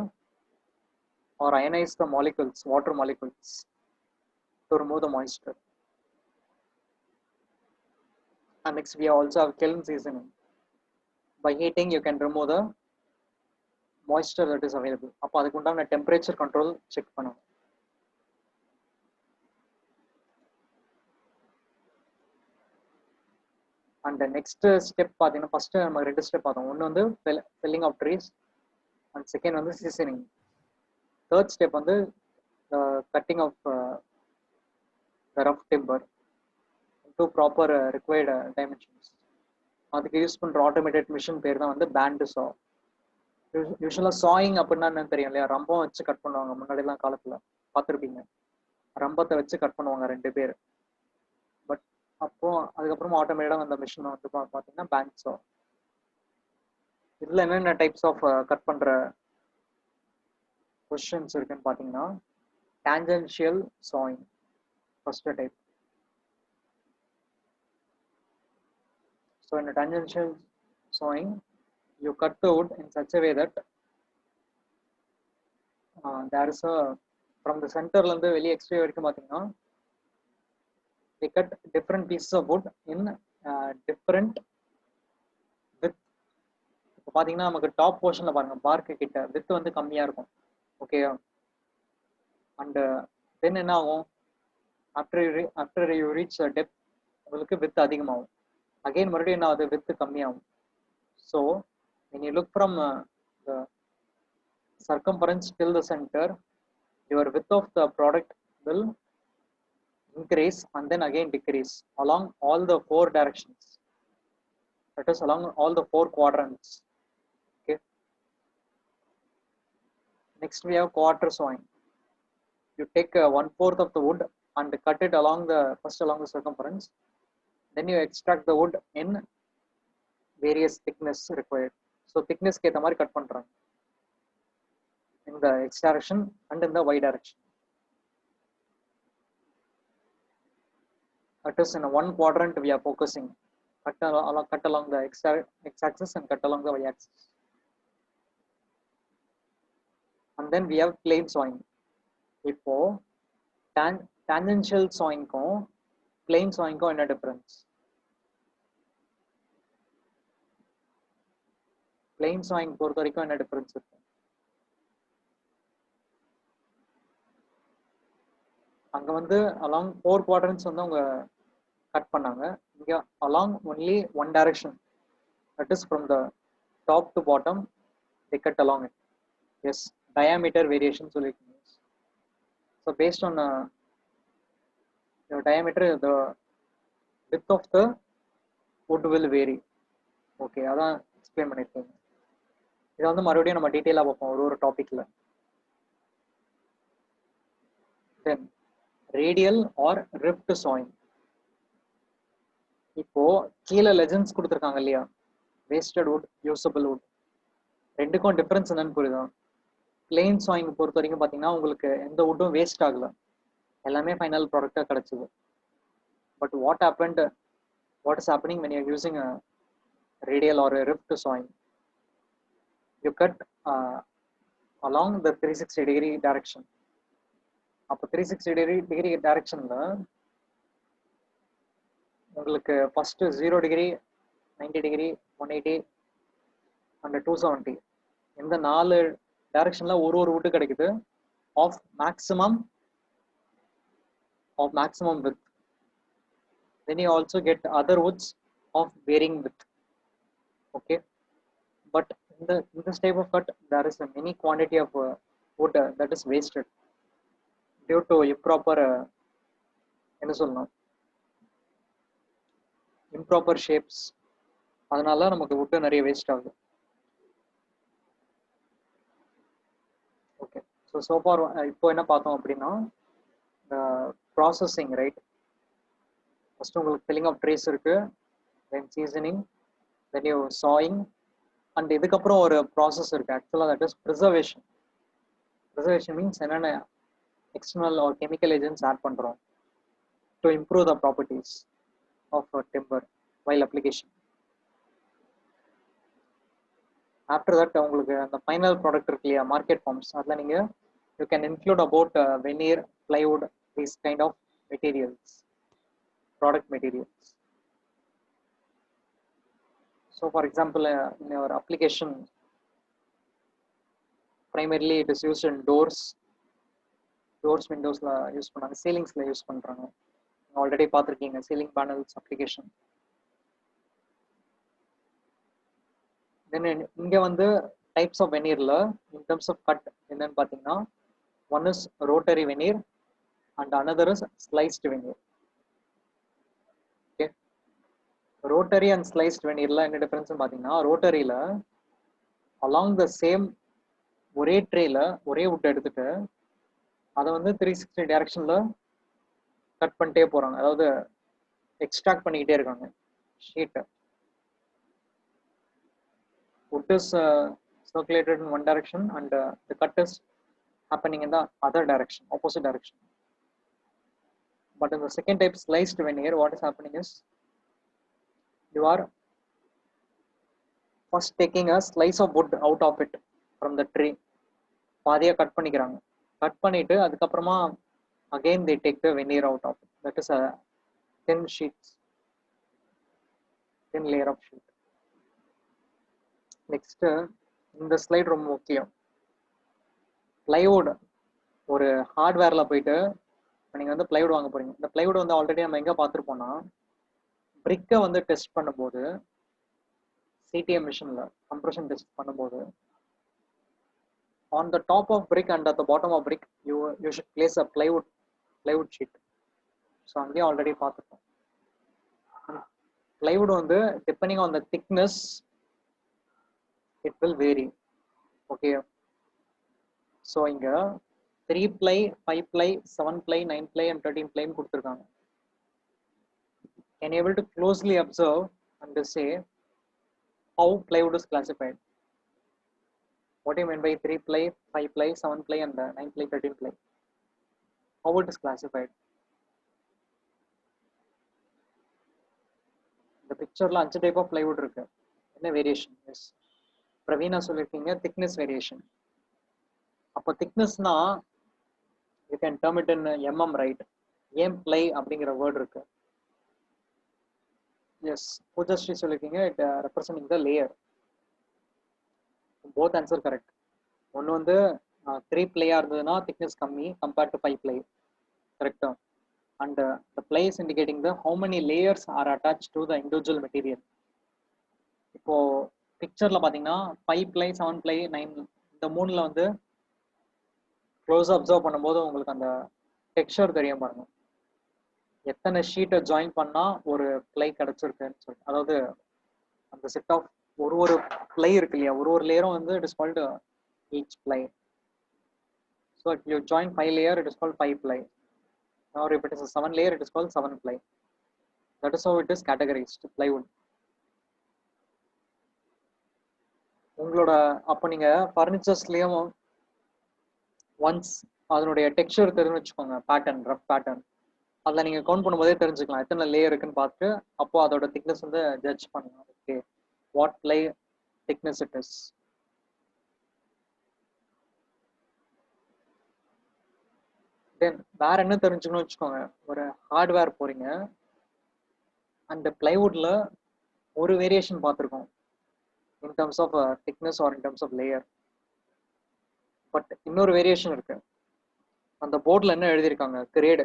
A: or ionize the molecules, water molecules, to remove the moisture. And next we also have kiln seasoning. By heating you can remove the moisture that is available. அப்போ அதுக்கு உண்டான temperature control check பண்ணணும். And next step பார்த்தீங்கன்னா, first நம்ம ரெண்டு step பார்த்தோம், ஒன்று வந்து felling of trees and second வந்து சீசனிங். தேர்ட் ஸ்டெப் வந்து cutting of the rough timber to proper required dimensions. அதுக்கு யூஸ் பண்ணுற ஆட்டோமேட்டட் மிஷின் பேர் தான் வந்து பேண்ட் சா. யூஸ்வலாக சாயிங் அப்படின்னா என்னன்னு தெரியும் இல்லையா, ரம்பம் வச்சு கட் பண்ணுவாங்க முன்னாடிலாம் காலத்தில் பார்த்துருப்பீங்க, ரம்பத்தை வச்சு கட் பண்ணுவாங்க ரெண்டு பேர். பட் அப்போ அதுக்கப்புறமா ஆட்டோமேட்டிக்காக அந்த மிஷினை வந்து பார்த்தீங்கன்னா பேண்ட் சா. இதில் என்னென்ன டைப்ஸ் ஆஃப் கட் பண்ணுற பொசிஷன்ஸ் இருக்குன்னு பார்த்தீங்கன்னா, tangential sawing first type. So இந்த tangential sawing you cut the wood in such a way that there is a from the center la irundhu veliya extreme varaikum pathina they cut different pieces of wood in different width. இப்போ பாத்தீங்கன்னா நமக்கு top போர்ஷன்ல பாருங்க park கிட்ட width வந்து கம்மியா இருக்கும். Okay, and then என்ன ஆகும், after you reach a depth உங்களுக்கு width அதிகமாகும். அகைன் மறுபடியும் என்ன ஆகுது, width கம்மியாகும். So when you look from the circumference till the center, your width of the product will increase and then again decrease along all the four directions, that is along all the four quadrants. Okay, next we have quarter sawing. You take 1/4 of the wood and cut it along the circumference. Then you extract the wood in various thickness required. So thickness ke ஏத்த மாதிரி cut பண்றாங்க in the x direction and in the y direction. That is in one quadrant we are focusing. Cut along the x axis and cut along the y axis. And then we have plane sawing. இப்போ tangential sawing க்கும் plane sawing க்கும் என்ன difference? Plane sawing பொறுத்த வரைக்கும் என்ன difference இருக்கு? அங்க வந்து along 4 quadrants வந்து அவங்க கட் பண்ணாங்க. இங்க along only one direction, that is from the top to bottom they cut along it. Yes, diameter variation சொல்லிருக்கீங்க. So based on your diameter, the width of the wood will vary. Okay, அதான் explain பண்ணிருக்கீங்க. இதை வந்து மறுபடியும் நம்ம டீட்டெயிலா பார்ப்போம் ஒரு டாபிக்ல. Then radial or rift sawing. இப்போ கீழே லெஜெண்ட்ஸ் கொடுத்துருக்காங்க இல்லையா, வேஸ்டட் வுட், யூசபிள் வுட், ரெண்டுக்கும் டிஃபரன்ஸ் என்னன்னு புரியுதா? பிளெயின் சாயிங் பொறுத்த வரைக்கும் பார்த்தீங்கன்னா உங்களுக்கு எந்த வுட்டும் வேஸ்ட் ஆகல, எல்லாமே ஃபைனல் ப்ராடக்டாக கிடைச்சிது. But what is happening when you're using a radial or a rift sawing, you cut along the 360 degree direction. அப்போ 360 degree directionல உங்களுக்கு ஃபர்ஸ்ட் 0 டிகிரி, 90 டிகிரி, 180 அண்ட் 270 இந்த 4 டைரக்ஷன்ல ஒரு வுட் கிடைக்குது of maximum width. Then you also get other woods of varying width. Okay, but in this type of cut there is a many quantity of wood that is wasted due to improper என்ன சொல்லணும், improper shapes. அதனால நமக்கு would நிறைய waste ஆகுது. Okay, so for இப்போ என்ன பார்த்தோம் அப்படின்னா ப்ராசஸிங், ரைட்? ஃபர்ஸ்ட் உங்களுக்கு ஃபில்லிங் ஆஃப் ட்ரேஸ் இருக்கு, then seasoning, then you sawing, and இதுக்கப்புறம் ஒரு ப்ராசஸ் இருக்கு ஆக்சுவலாக, that is preservation. Preservation means என்னென்ன external or chemical agents add பண்ணுறோம் to improve the properties of timber while application. After that உங்களுக்கு அந்த ஃபைனல் ப்ராடக்ட் இருக்கு இல்லையா, மார்க்கெட் ஃபார்ம்ஸ், அதில் நீங்கள் you can include about veneer, plywood, these kind of materials, product materials. So for example, in your application primarily it is used in doors, windows use பண்ணாங்க, சீலிங்ஸ்ல use பண்றாங்க. Already பார்த்துருக்கீங்க ceiling panels application. Then இங்க வந்து types of வெனீர்ல in terms of cut என்னன்னு பார்த்தீங்கன்னா, one is rotary veneer and another is sliced veneer. Okay, rotary and sliced வெனீர்ல என்ன டிஃபரன்ஸ் பார்த்தீங்கன்னா, ரோட்டரியில அலாங் த சேம் ஒரே ட்ரேல ஒரே வுட் எடுத்துட்டு அதை வந்து 360 டைரக்ஷன்ல கட் பண்ணிட்டே போறாங்க, அதாவது எக்ஸ்ட்ராக்ட் பண்ணிக்கிட்டே இருக்காங்க ஷீட்டை. wood is circulated in one direction and the cut is happening in the other direction, opposite direction. But in the second type, sliced veneer, what is happening is you are first taking a slice of wood out of it from the tree. Bathiya cut பண்ணிக்கிறாங்க, cut பண்ணிட்டு அதுக்கப்புறமா again they take the veneer out of it. That is a thin layer of sheet. Next, இந்த slide ரொம்ப முக்கியம். Plywood ஒரு ஹார்ட்வேர்ல போயிட்டு நீங்க வந்து பிளைவுட் வாங்க போறீங்க. இந்த பிளைவுட் வந்து ஆல்ரெடி நம்ம எங்க பார்த்துருப்போம்னா, பிரிக்கை வந்து டெஸ்ட் பண்ணும்போது சிடிஎம் மிஷின்ல கம்ப்ரஷன் டெஸ்ட் பண்ணும்போது on the top of brick and at the bottom of brick you should place a plywood sheet. So அங்கேயே ஆல்ரெடி பார்த்துருக்கோம். plywood வந்து depending on the thickness it will vary. Okay, so இங்க 3 ply, 5 ply, 7 ply, 9 ply and 13 ply கொடுத்திருக்காங்க. Can you able to closely observe and say how plywood is classified? What do you mean by 3 ply, 5 ply, 7 ply and 9 ply, 13 ply? How it is classified? இந்த பிக்சர்ல 5 type of plywood இருக்கு. என்ன variation? S Praveena சொல்லிருக்கீங்க thickness variation. அப்போ thicknessனா you can term it in mm, right? ஏன் ply அப்படிங்கிற word இருக்கு. S Poojasri சொல்லிருக்கீங்க it representing the layer. both answer correct. ஒன்னு வந்து 3 ply இருந்ததுன்னா thickness கம்மி compared to 5 ply. Correct. And the ply is indicating the how many layers are attached to the individual material. இப்போ பிக்சர்ல பாத்தீங்கன்னா 5 ply, 7 ply, 9 இந்த மூணுல வந்து க்ளோஸ் அப்சர்வ் பண்ணும்போது உங்களுக்கு அந்த டெக்ஸ்சர் தெரியும் பாருங்க. எத்தனை ஷீட்டை ஜாயின் பண்ணா ஒரு ply கிடைச்சிருக்குன்னு சொல்லி, அதாவது அந்த செட் ஆஃப் ஒரு ply இருக்கு இல்லையா, ஒரு லேயரும் வந்து it is called each ply. So if you join 5 layer, it is called 5 ply. Or if it is a 7 layer, it is called 7 ply. That is how it is categorized, plywood. உங்களோட அப்போ நீங்க ஃபர்னிச்சர்ஸ்லயும் once அதனுடைய texture தெரிஞ்சு வச்சுக்கோங்க, pattern, rough pattern, அதில் நீங்கள் count பண்ணும்போதே தெரிஞ்சுக்கலாம் எத்தனை லேயர் இருக்குன்னு பார்த்து அப்போ அதோட திக்னஸ் வந்து ஜட்ஜ் பண்ணலாம். Okay, what ply thickness it is. Then வேற என்ன தெரிஞ்சுக்கணும்னு வச்சுக்கோங்க, ஒரு ஹார்ட்வேர் போறீங்க, அந்த பிளைவுட்ல ஒரு வேரியேஷன் பார்த்துருக்கோம் in terms of thickness or in terms of layer, but இன்னொரு வேரியேஷன் இருக்கு. அந்த போர்டில் என்ன எழுதியிருக்காங்க, grade,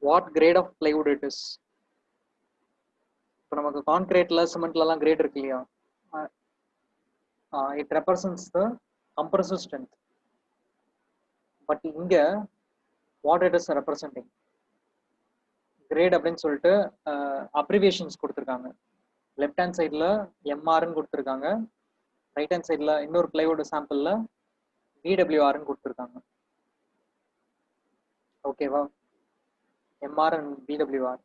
A: what grade of plywood it is. இப்போ நமக்கு கான்கிரீட்ல சிமெண்ட்லலாம் கிரேட் இருக்கு இல்லையா, it represents the compressive strength. But இங்க what it is representing grade அப்படின்னு சொல்லிட்டு அப்ரிவியேஷன்ஸ் கொடுத்துருக்காங்க. லெஃப்ட் ஹேண்ட் சைடில் எம்ஆர்ன்னு கொடுத்துருக்காங்க, ரைட் ஹேண்ட் சைடில் இன்னொரு பிளைவுட் சாம்பிளில் பிடபிள்யூஆர்ன்னு கொடுத்துருக்காங்க. ஓகேவா, எம்ஆர் அண்ட் பிடபிள்யூஆர்.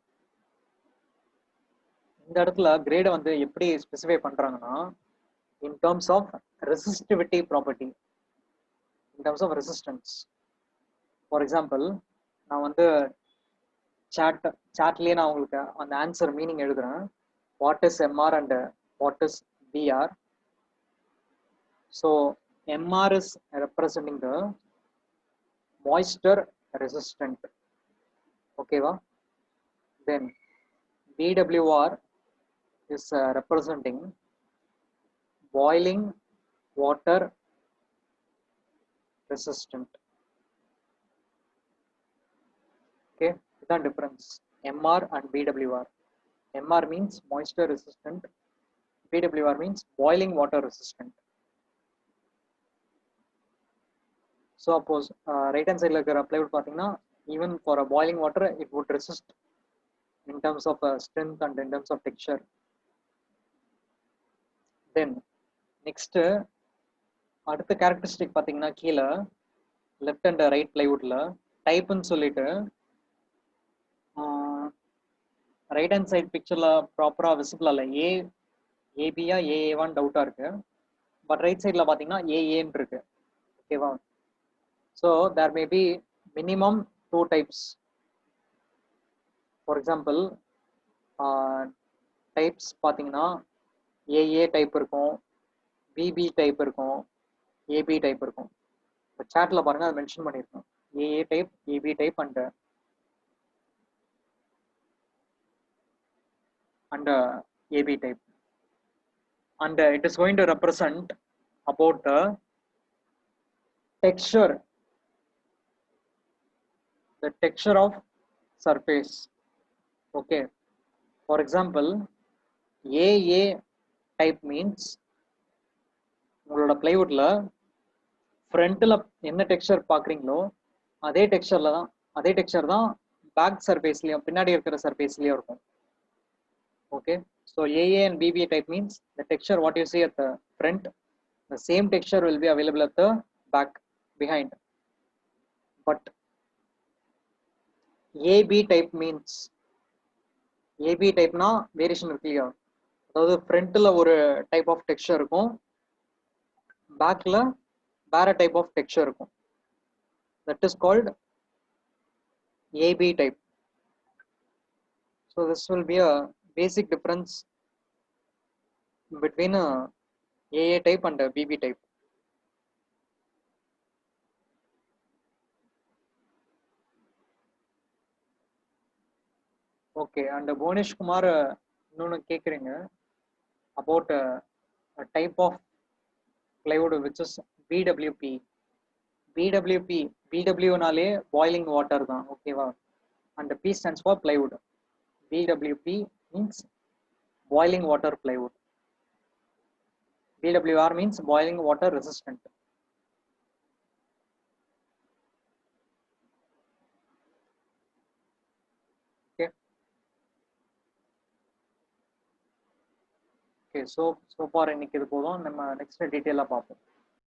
A: இந்த இடத்துல கிரேடை வந்து எப்படி ஸ்பெசிஃபை பண்ணுறாங்கன்னா, in terms of resistivity property, in terms of resistance. For example, நான் வந்து சாட்லேயே நான் உங்களுக்கு அந்த ஆன்சர் மீனிங் எழுதுறேன். What is MR and what is BR? So MR is representing the moisture resistant. Okay, va? Then BWR is representing boiling water resistant. Okay, that's the difference. MR and BWR. MR means moisture resistant, BWR means boiling water resistant. So suppose right hand side la irukra plywood pathina, even for a boiling water it would resist in terms of strength and in terms of texture. Then next அடுத்த characteristic pathina கீழ left and right plywood la type ன்னு சொல்லிட்டு right hand side பிக்சர்ல ப்ராப்பரா visible அல்ல, ஏபியா ஏஏவான் டவுட்டா இருக்கு. But right சைட்ல பாத்தீங்கன்னா ஏஏன்னு இருக்கு. ஓகேவா, so there may be minimum 2 types. For example types பாத்தீங்கன்னா ஏஏ டைப் இருக்கும், பிபி டைப் இருக்கும், ஏபி டைப் இருக்கும். இப்போ சாட்ல பாருங்க அதை மென்ஷன் பண்ணியிருக்கோம், AA type, AB type and AB type, and it is going to represent about the texture of surface. Okay, for example, AA type means உங்களோட plywoodல ஃப்ரண்ட்ல என்ன டெக்ஸ்சர் பாக்குறீங்களோ அதே டெக்ஸ்சர் தான் பேக் சர்ஃபேஸ்லயும் பின்னாடி இருக்கிற சர்ஃபேஸ்லயும் இருக்கும். Okay, so AA and BB type means the texture what you see at the front, the same texture will be available at the back, behind. But AB type means AB typeனா variation இருக்கு இல்லையா, அதாவது ஃப்ரண்ட்ல ஒரு type of texture இருக்கும், பேக்ல வேற type of texture இருக்கும். That is called AB type. So this will be a basic difference between AA type and BB type. Okay, and Bhunesh Kumar, இன்னொன்னு கேக்குறீங்க about a type of plywood which is BWP. BW நாலே boiling water தான், ஓகேவா? And P stands for plywood. BWP means boiling water plywood. BWR means boiling water resistant. Okay. Okay, so far இன்னைக்கு இது போதும். நம்ம next detail பார்ப்போம்.